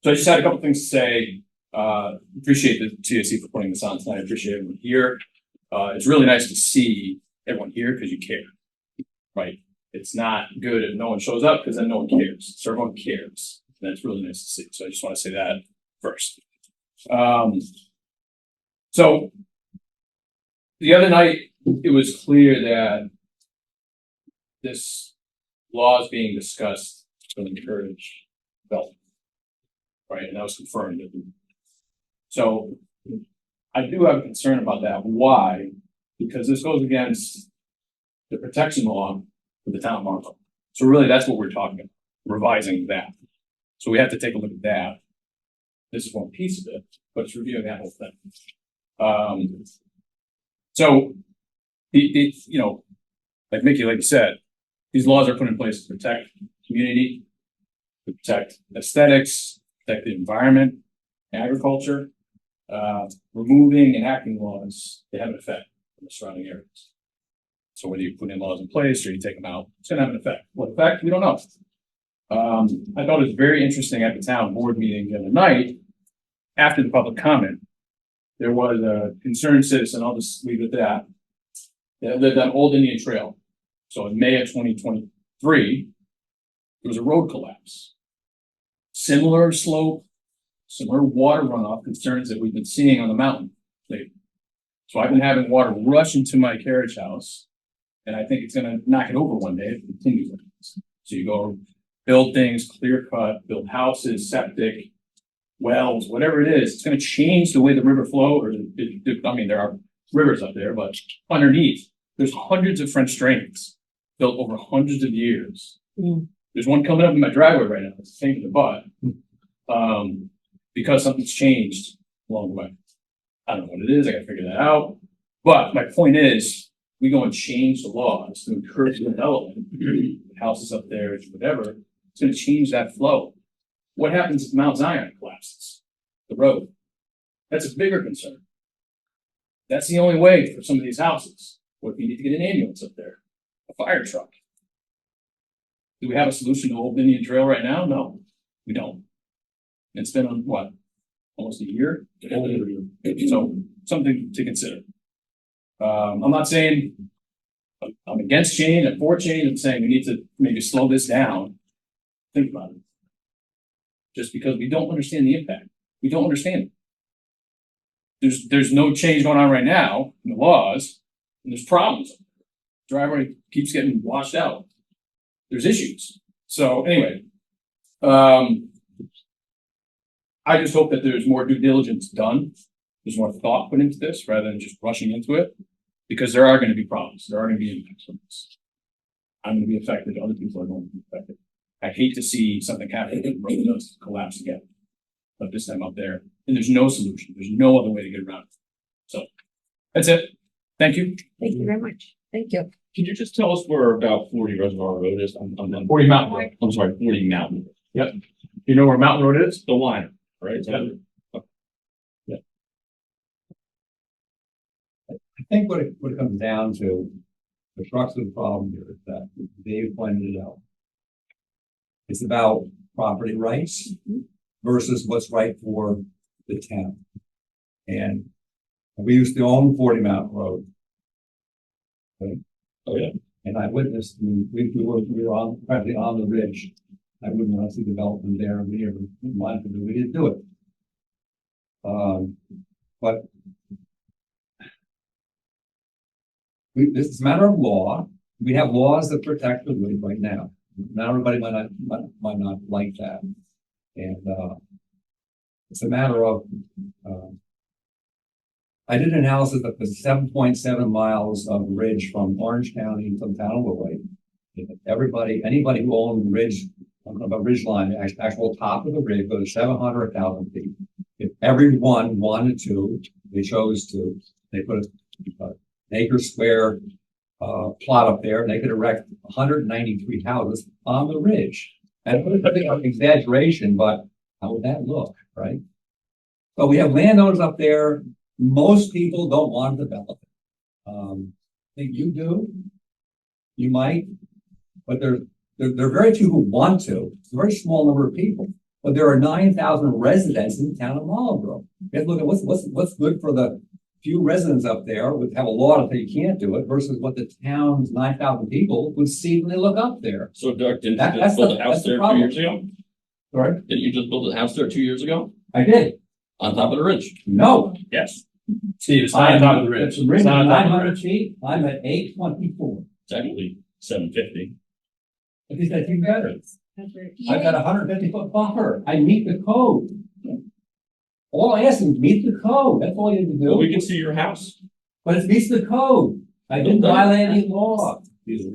So I just had a couple things to say. Appreciate the TAC for putting this on tonight. I appreciate everyone here. It's really nice to see everyone here because you care, right? It's not good if no one shows up because then no one cares. So everyone cares. And that's really nice to see. So I just want to say that first. So the other night, it was clear that this law is being discussed to encourage development. Right, and that was confirmed. So I do have a concern about that. Why? Because this goes against the protection law for the town of Marlborough. So really, that's what we're talking about, revising that. So we have to take a look at that. This is one piece of it, but it's reviewing that whole thing. So the you know, like Mickey, like you said, these laws are put in place to protect community, to protect aesthetics, protect the environment, agriculture, removing and acting laws that have an effect on the surrounding areas. So whether you put in laws in place or you take them out, it's gonna have an effect. What effect? We don't know. I thought it was very interesting at the town board meeting the other night, after the public comment, there was a concerned citizen, I'll just leave it at that lived on Old Indian Trail. So in May of 2023, there was a road collapse. Similar slope, similar water runoff concerns that we've been seeing on the mountain lately. So I've been having water rush into my carriage house, and I think it's gonna knock it over one day if it continues like this. So you go build things, clear cut, build houses, septic, wells, whatever it is, it's gonna change the way the river flow, or I mean, there are rivers up there, but underneath, there's hundreds of French drains built over hundreds of years. There's one coming up in my driveway right now, it's a pain in the butt. Because something's changed along the way. I don't know what it is, I gotta figure that out. But my point is, we go and change the laws to encourage development, houses up there, whatever, it's gonna change that flow. What happens if Mount Zion collapses? The road. That's a bigger concern. That's the only way for some of these houses. What if you need to get an ambulance up there? A fire truck? Do we have a solution to Old Indian Trail right now? No, we don't. It's been on what? Almost a year? So something to consider. I'm not saying I'm against change, I'm for change, I'm saying we need to maybe slow this down. Think about it. Just because we don't understand the impact. We don't understand it. There's no change going on right now in the laws, and there's problems. Driveway keeps getting washed out. There's issues. So anyway, I just hope that there's more due diligence done. There's more thought put into this rather than just rushing into it, because there are going to be problems. There are going to be impacts from this. I'm going to be affected. Other people are going to be affected. I hate to see something happen and the road does collapse again. But this time up there, and there's no solution. There's no other way to get around it. So that's it. Thank you. Thank you very much. Thank you. Can you just tell us where about 40 Reservoir Road is? 40 Mountain Road. I'm sorry, 40 Mountain. Yep. You know where Mountain Road is? The line, right? I think what it comes down to, the crux of the problem here is that Dave pointed it out. It's about property rights versus what's right for the town. And we used to own 40 Mountain Road. Right? Oh, yeah. And I witnessed, we were on, practically on the ridge. I wouldn't want to see development there. We never wanted to do, we didn't do it. But this is a matter of law. We have laws that protect the ridge right now. Not everybody might not like that. And, it's a matter of, I did an analysis of the 7.7 miles of ridge from Orange County to the town of Woodway. Anybody who owned the ridge, a ridge line, the actual top of the ridge goes 700,000 feet. If everyone wanted to, they chose to, they put an acre square plot up there, and they could erect 193 houses on the ridge. And I think an exaggeration, but how would that look, right? So we have landowners up there. Most people don't want to develop it. I think you do. You might, but there are very few who want to. It's a very small number of people. But there are 9,000 residents in the town of Marlborough. You have to look at what's good for the few residents up there, would have a law to say you can't do it, versus what the town's 9,000 people would see when they look up there. So, Doug, didn't you just build a house there 2 years ago? Sorry? Didn't you just build a house there 2 years ago? I did. On top of the ridge? No. Yes. Steve, it's not on top of the ridge. The ridge It's is not on top of the 900 ridge. feet. I'm at 824. It's actually 750. At least I think better. I've got a 150-foot buffer. I meet the code. All I ask is meet the code. That's all you have to do. Well, we can see your house. But it meets the code. I didn't violate any law.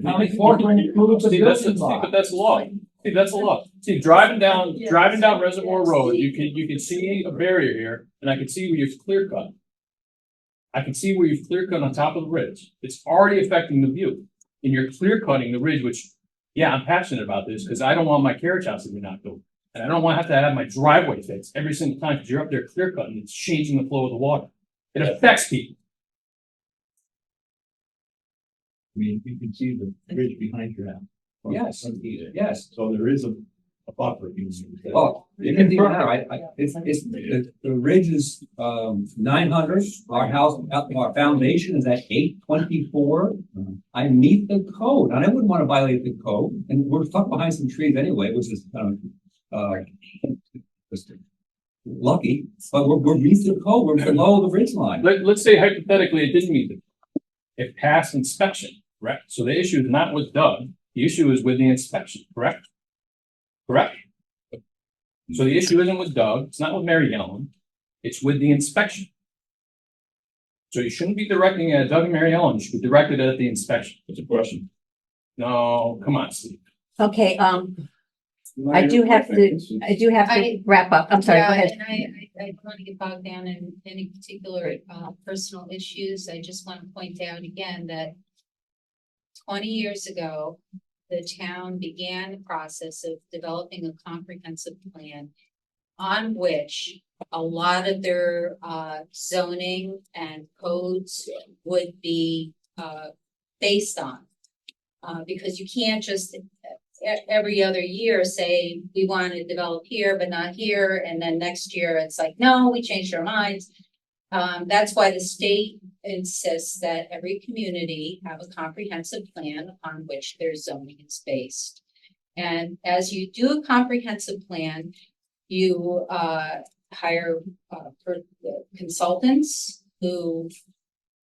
How many floors are included for the Steve, building law? but that's the law. Steve, that's the law. Steve, driving down Reservoir Road, you can see a barrier here, and I can see where you've clear cut. I can see where you've clear cut on top of the ridge. It's already affecting the view. And you're clear cutting the ridge, which, yeah, I'm passionate about this because I don't want my carriage house to be knocked over. And I don't want to have my driveway fixed every single time because you're up there clear cutting. It's changing the flow of the water. It affects people. I mean, you can see the bridge behind your house. Yes, yes. So there is a buffer. You know, Oh, it can be now, it's, the ridge is, 900, our house, our foundation is at 824. I meet the code, and I wouldn't want to violate the code, and we're stuck behind some trees anyway, which is, just lucky, but we're meet the code, we're below the ridge line. Let's say hypothetically it didn't meet the, it passed inspection, correct? So the issue is not with Doug, the issue is with the inspection, correct? Correct? So the issue isn't with Doug, it's not with Mary Ellen, it's with the inspection. So you shouldn't be directing it at Doug and Mary Ellen, you should be directed at the inspection. What's the question? No, come on, Steve. Okay, I do have to wrap up. I'm sorry, go Yeah, ahead. and I don't want to get bogged down in any particular personal issues. I just want to point out again that 20 years ago, the town began the process of developing a comprehensive plan on which a lot of their zoning and codes would be based on. Because you can't just every other year say, we want to develop here, but not here. And then next year it's like, no, we changed our minds. That's why the state insists that every community have a comprehensive plan upon which their zoning is based. And as you do a comprehensive plan, you hire consultants who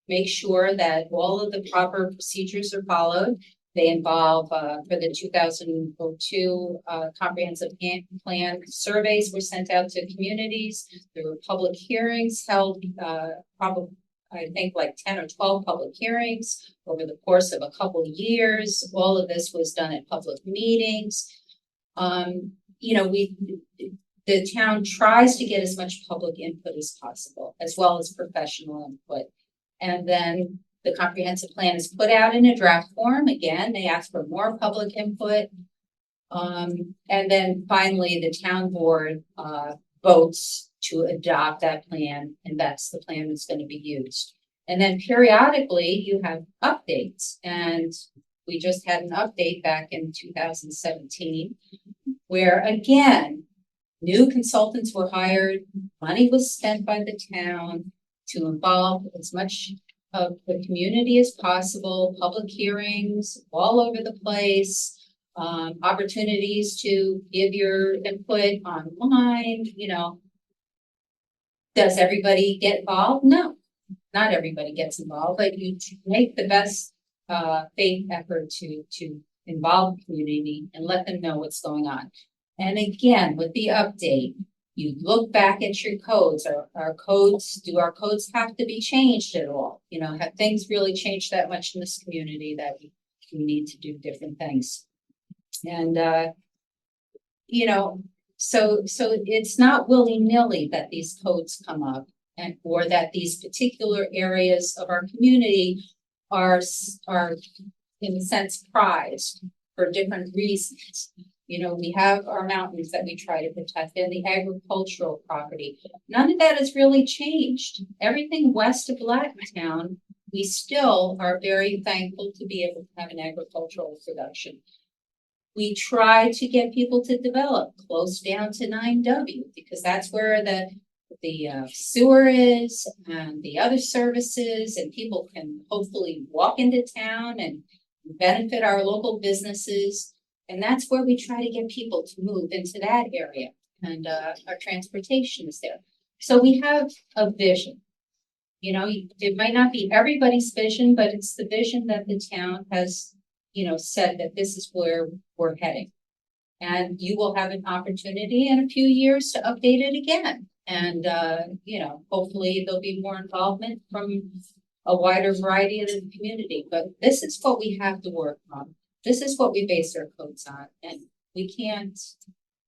make sure that all of the proper procedures are followed. They involve, for the 2002 comprehensive plan, surveys were sent out to communities. There were public hearings held, probably, I think like 10 or 12 public hearings over the course of a couple of years. All of this was done at public meetings. You know, the town tries to get as much public input as possible, as well as professional input. And then the comprehensive plan is put out in a draft form. Again, they ask for more public input. And then finally, the town board votes to adopt that plan, and that's the plan that's going to be used. And then periodically, you have updates. And we just had an update back in 2017, where again, new consultants were hired, money was spent by the town to involve as much of the community as possible, public hearings all over the place, opportunities to give your input online, you know. Does everybody get involved? No, not everybody gets involved, but you make the best faith effort to involve the community and let them know what's going on. And again, with the update, you look back at your codes. Our codes, do our codes have to be changed at all? You know, have things really changed that much in this community that we need to do different things? And, you know, so it's not willy-nilly that these codes come up, and or that these particular areas of our community are in a sense prized for different reasons. You know, we have our mountains that we try to protect and the agricultural property. None of that has really changed. Everything west of Blacktown, we still are very thankful to be able to have an agricultural production. We try to get people to develop close down to 9W because that's where the sewer is and the other services, and people can hopefully walk into town and benefit our local businesses. And that's where we try to get people to move into that area, and our transportation is there. So we have a vision. You know, it might not be everybody's vision, but it's the vision that the town has, you know, said that this is where we're heading. And you will have an opportunity in a few years to update it again. And, you know, hopefully there'll be more involvement from a wider variety of the community. But this is what we have to work on. This is what we base our codes on, and we can't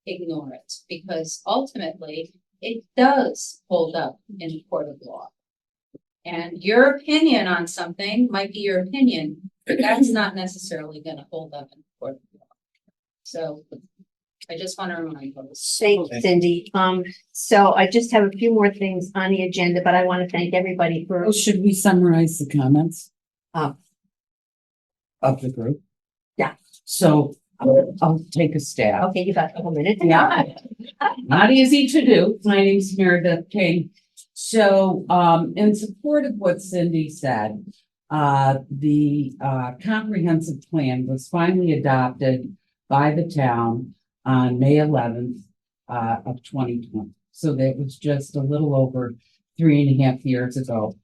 ignore it because ultimately it does hold up in the court of law. And your opinion on something might be your opinion, but that's not necessarily going to hold up in the court of law. So I just want to remind folks. Thanks, Cindy. So I just have a few more things on the agenda, but I want to thank everybody for. Well, should we summarize the comments? of the group. Yeah. So I'll take a stab. Okay, you got a couple minutes. Yeah. Not easy to do. My name's Meredith King. So, in support of what Cindy said, the comprehensive plan was finally adopted by the town on May 11th, of 2020. So that was just a little over 3.5 years ago.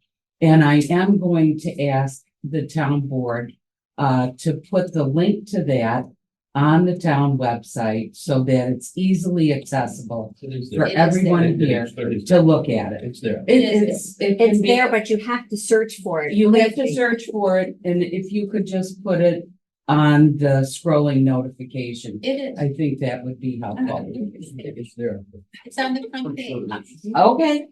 And I am going to ask the town board, to put the link to that on the town website so that it's easily accessible It is for there. everyone here to look at it. It's there. It can It's be- there, but you have to search for it. You have to search for it, and if you could just put it on the scrolling notification, It is, I think that would be helpful. It's there. it's on the front page. Okay,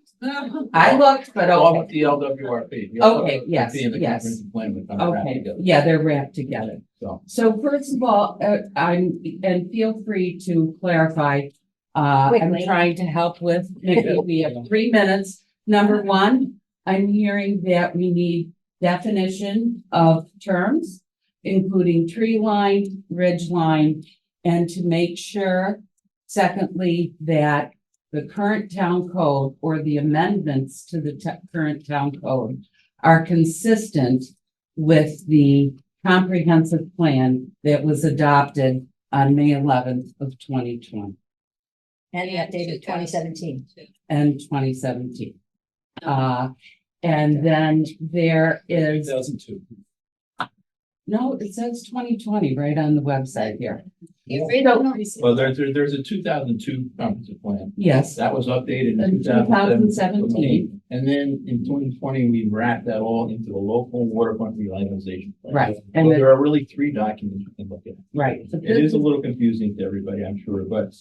I looked, but Along okay, with the LWRP. The Okay, LWRP yes, and the yes. comprehensive plan would come around okay, together. yeah, they're wrapped together. So. So first of all, and feel free to clarify, I'm Quickly. trying to help with, maybe we have 3 minutes. Number one, I'm hearing that we need definition of terms, including tree line, ridge line, and to make sure, secondly, that the current town code or the amendments to the current town code are consistent with the comprehensive plan that was adopted on May 11th of 2020 And the update of 2017. and 2017. And then there is, 2002. no, it says 2020 right on the website here. Well, there's a 2002 comprehensive plan. Yes, That was updated in in 2017. And then in 2020, we wrapped that all into the local waterfront revitalization plan. Right, So and there are really 3 documents you can look at. right. But It this is a little confusing to everybody, I'm sure, but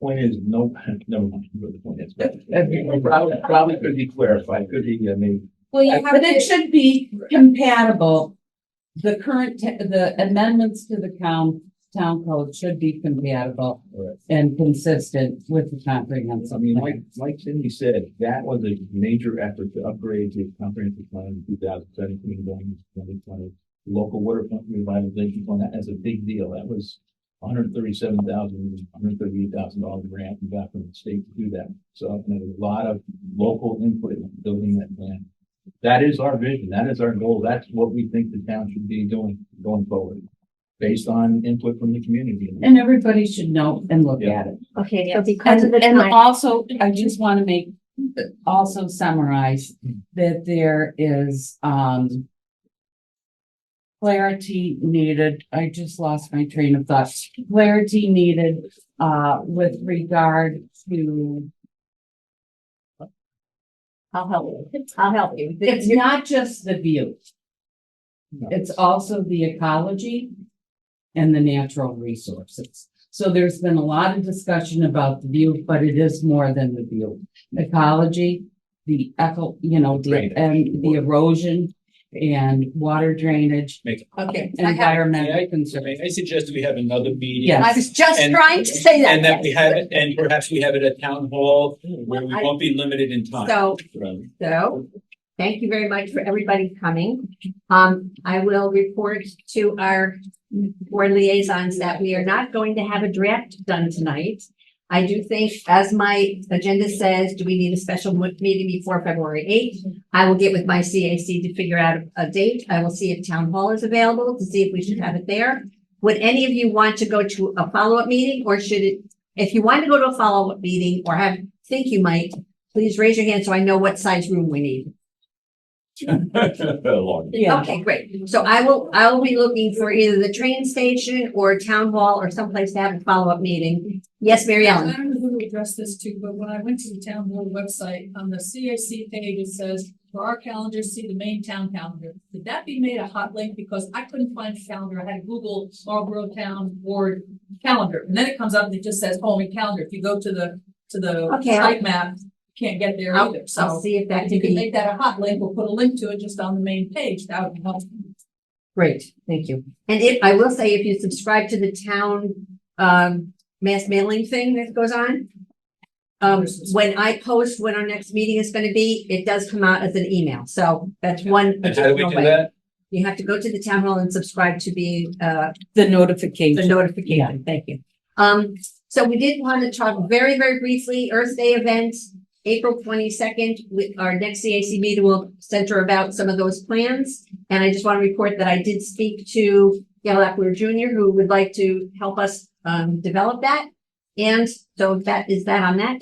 point is, no, never mind what the point is. Probably could be clarified, could be, maybe. Well, you have But it to, should be compatible. The current, the amendments to the town code should be compatible Right. and consistent with the comprehensive I mean, plan. like Cindy said, that was a major effort to upgrade the comprehensive plan in 2017 going into 2020. Local waterfront revitalization plan, that is a big deal. That was $138,000 grant we got from the state to do that. So there was a lot of local input in building that plan. That is our vision. That is our goal. That's what we think the town should be doing going forward, based on input from the community. And everybody should know and look Yeah. at it. Okay, so because of And, the and time, also, I just want to also summarize that there is, clarity needed. I just lost my train of thought. Clarity needed, with regard to, I'll help you. I'll help you. it's not just the view. No. It's also the ecology and the natural resources. So there's been a lot of discussion about the view, but it is more than the view. Ecology, the Drainage. and the erosion and water drainage, Okay. I have- environmental concerns. I suggest we have another meeting. Yes. I was just And- trying to say that. And that we have it, and perhaps we have it at town hall where we won't be limited in time. So, thank you very much for everybody coming. I will report to our board liaisons that we are not going to have a draft done tonight. I do think, as my agenda says, do we need a special meeting before February 8th? I will get with my CAC to figure out a date. I will see if town hall is available to see if we should have it there. Would any of you want to go to a follow-up meeting, or should it, if you want to go to a follow-up meeting or think you might, please raise your hand so I know what size room we need. Yeah. Okay, great. So I will be looking for either the train station or town hall or someplace to have a follow-up meeting. Yes, Mary I Ellen? don't know who to address this to, but when I went to the town board website, on the CAC page, it says, for our calendars, see the main town calendar. Did that be made a hot link? Because I couldn't find a calendar. I had to Google Marlboro Town Board calendar, and then it comes up and it just says home and calendar. If you go to the Okay, site map, you can't get there either. I'll So see if that if can you can be, make that a hot link, we'll put a link to it just on the main page. That would help. great, thank you. And I will say, if you subscribe to the town, mass mailing thing that goes on, when I post when our next meeting is gonna be, it does come out as an email. So that's one. And how do we do additional way. that? You have to go to the town hall and subscribe to be, The notification. the notification. Thank you. So we did want to talk very, very briefly, Earth Day event, April 22nd. With our next CAC meeting will center about some of those plans. And I just want to report that I did speak to Gail Ackler Jr., who would like to help us develop that. And so that is that on that.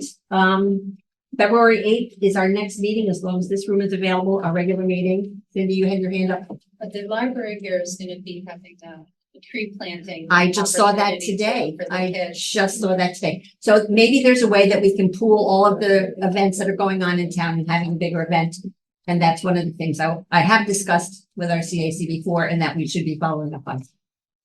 February 8th is our next meeting, as long as this room is available, our regular meeting. Cindy, you had your hand up. But the library here is gonna be having a tree planting. I just saw that opportunity today. for the I kids. just saw that today. So maybe there's a way that we can pool all of the events that are going on in town and having a bigger event. And that's one of the things I have discussed with our CAC before and that we should be following up on.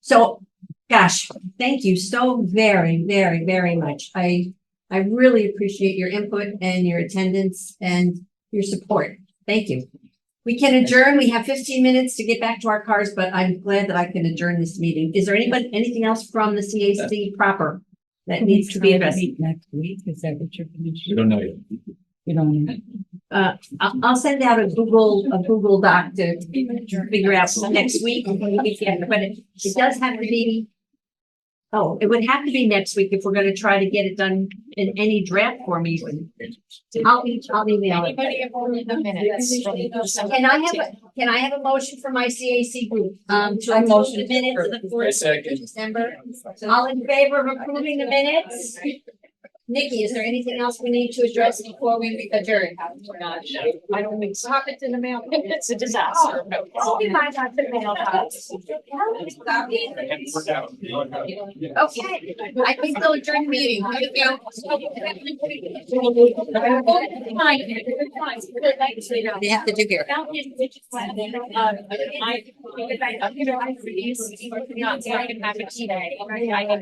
So, gosh, thank you so very, very, very much. I really appreciate your input and your attendance and your support. Thank you. We can adjourn. We have 15 minutes to get back to our cars, but I'm glad that I can adjourn this meeting. Is there anything else from the CAC proper that needs to be addressed? Next week, is that what you're gonna We don't know yet. You don't know. I'll send out a Google Doc to figure out next week. But it does have to be. Oh, it would have to be next week if we're gonna try to get it done in any draft form even. I'll email it. Anybody have only the minutes from December Can I 15th? have a motion for my CAC group, to I approve motion the minutes of the I 4th second. of December? All in favor of approving the minutes? Nikki, is there anything else we need to address before we adjourn? I don't think so. Pop it in the mail. It's a disaster. Oh, we might have to mail copies. Okay, I think they'll adjourn the meeting. Here we go. They have to do here. I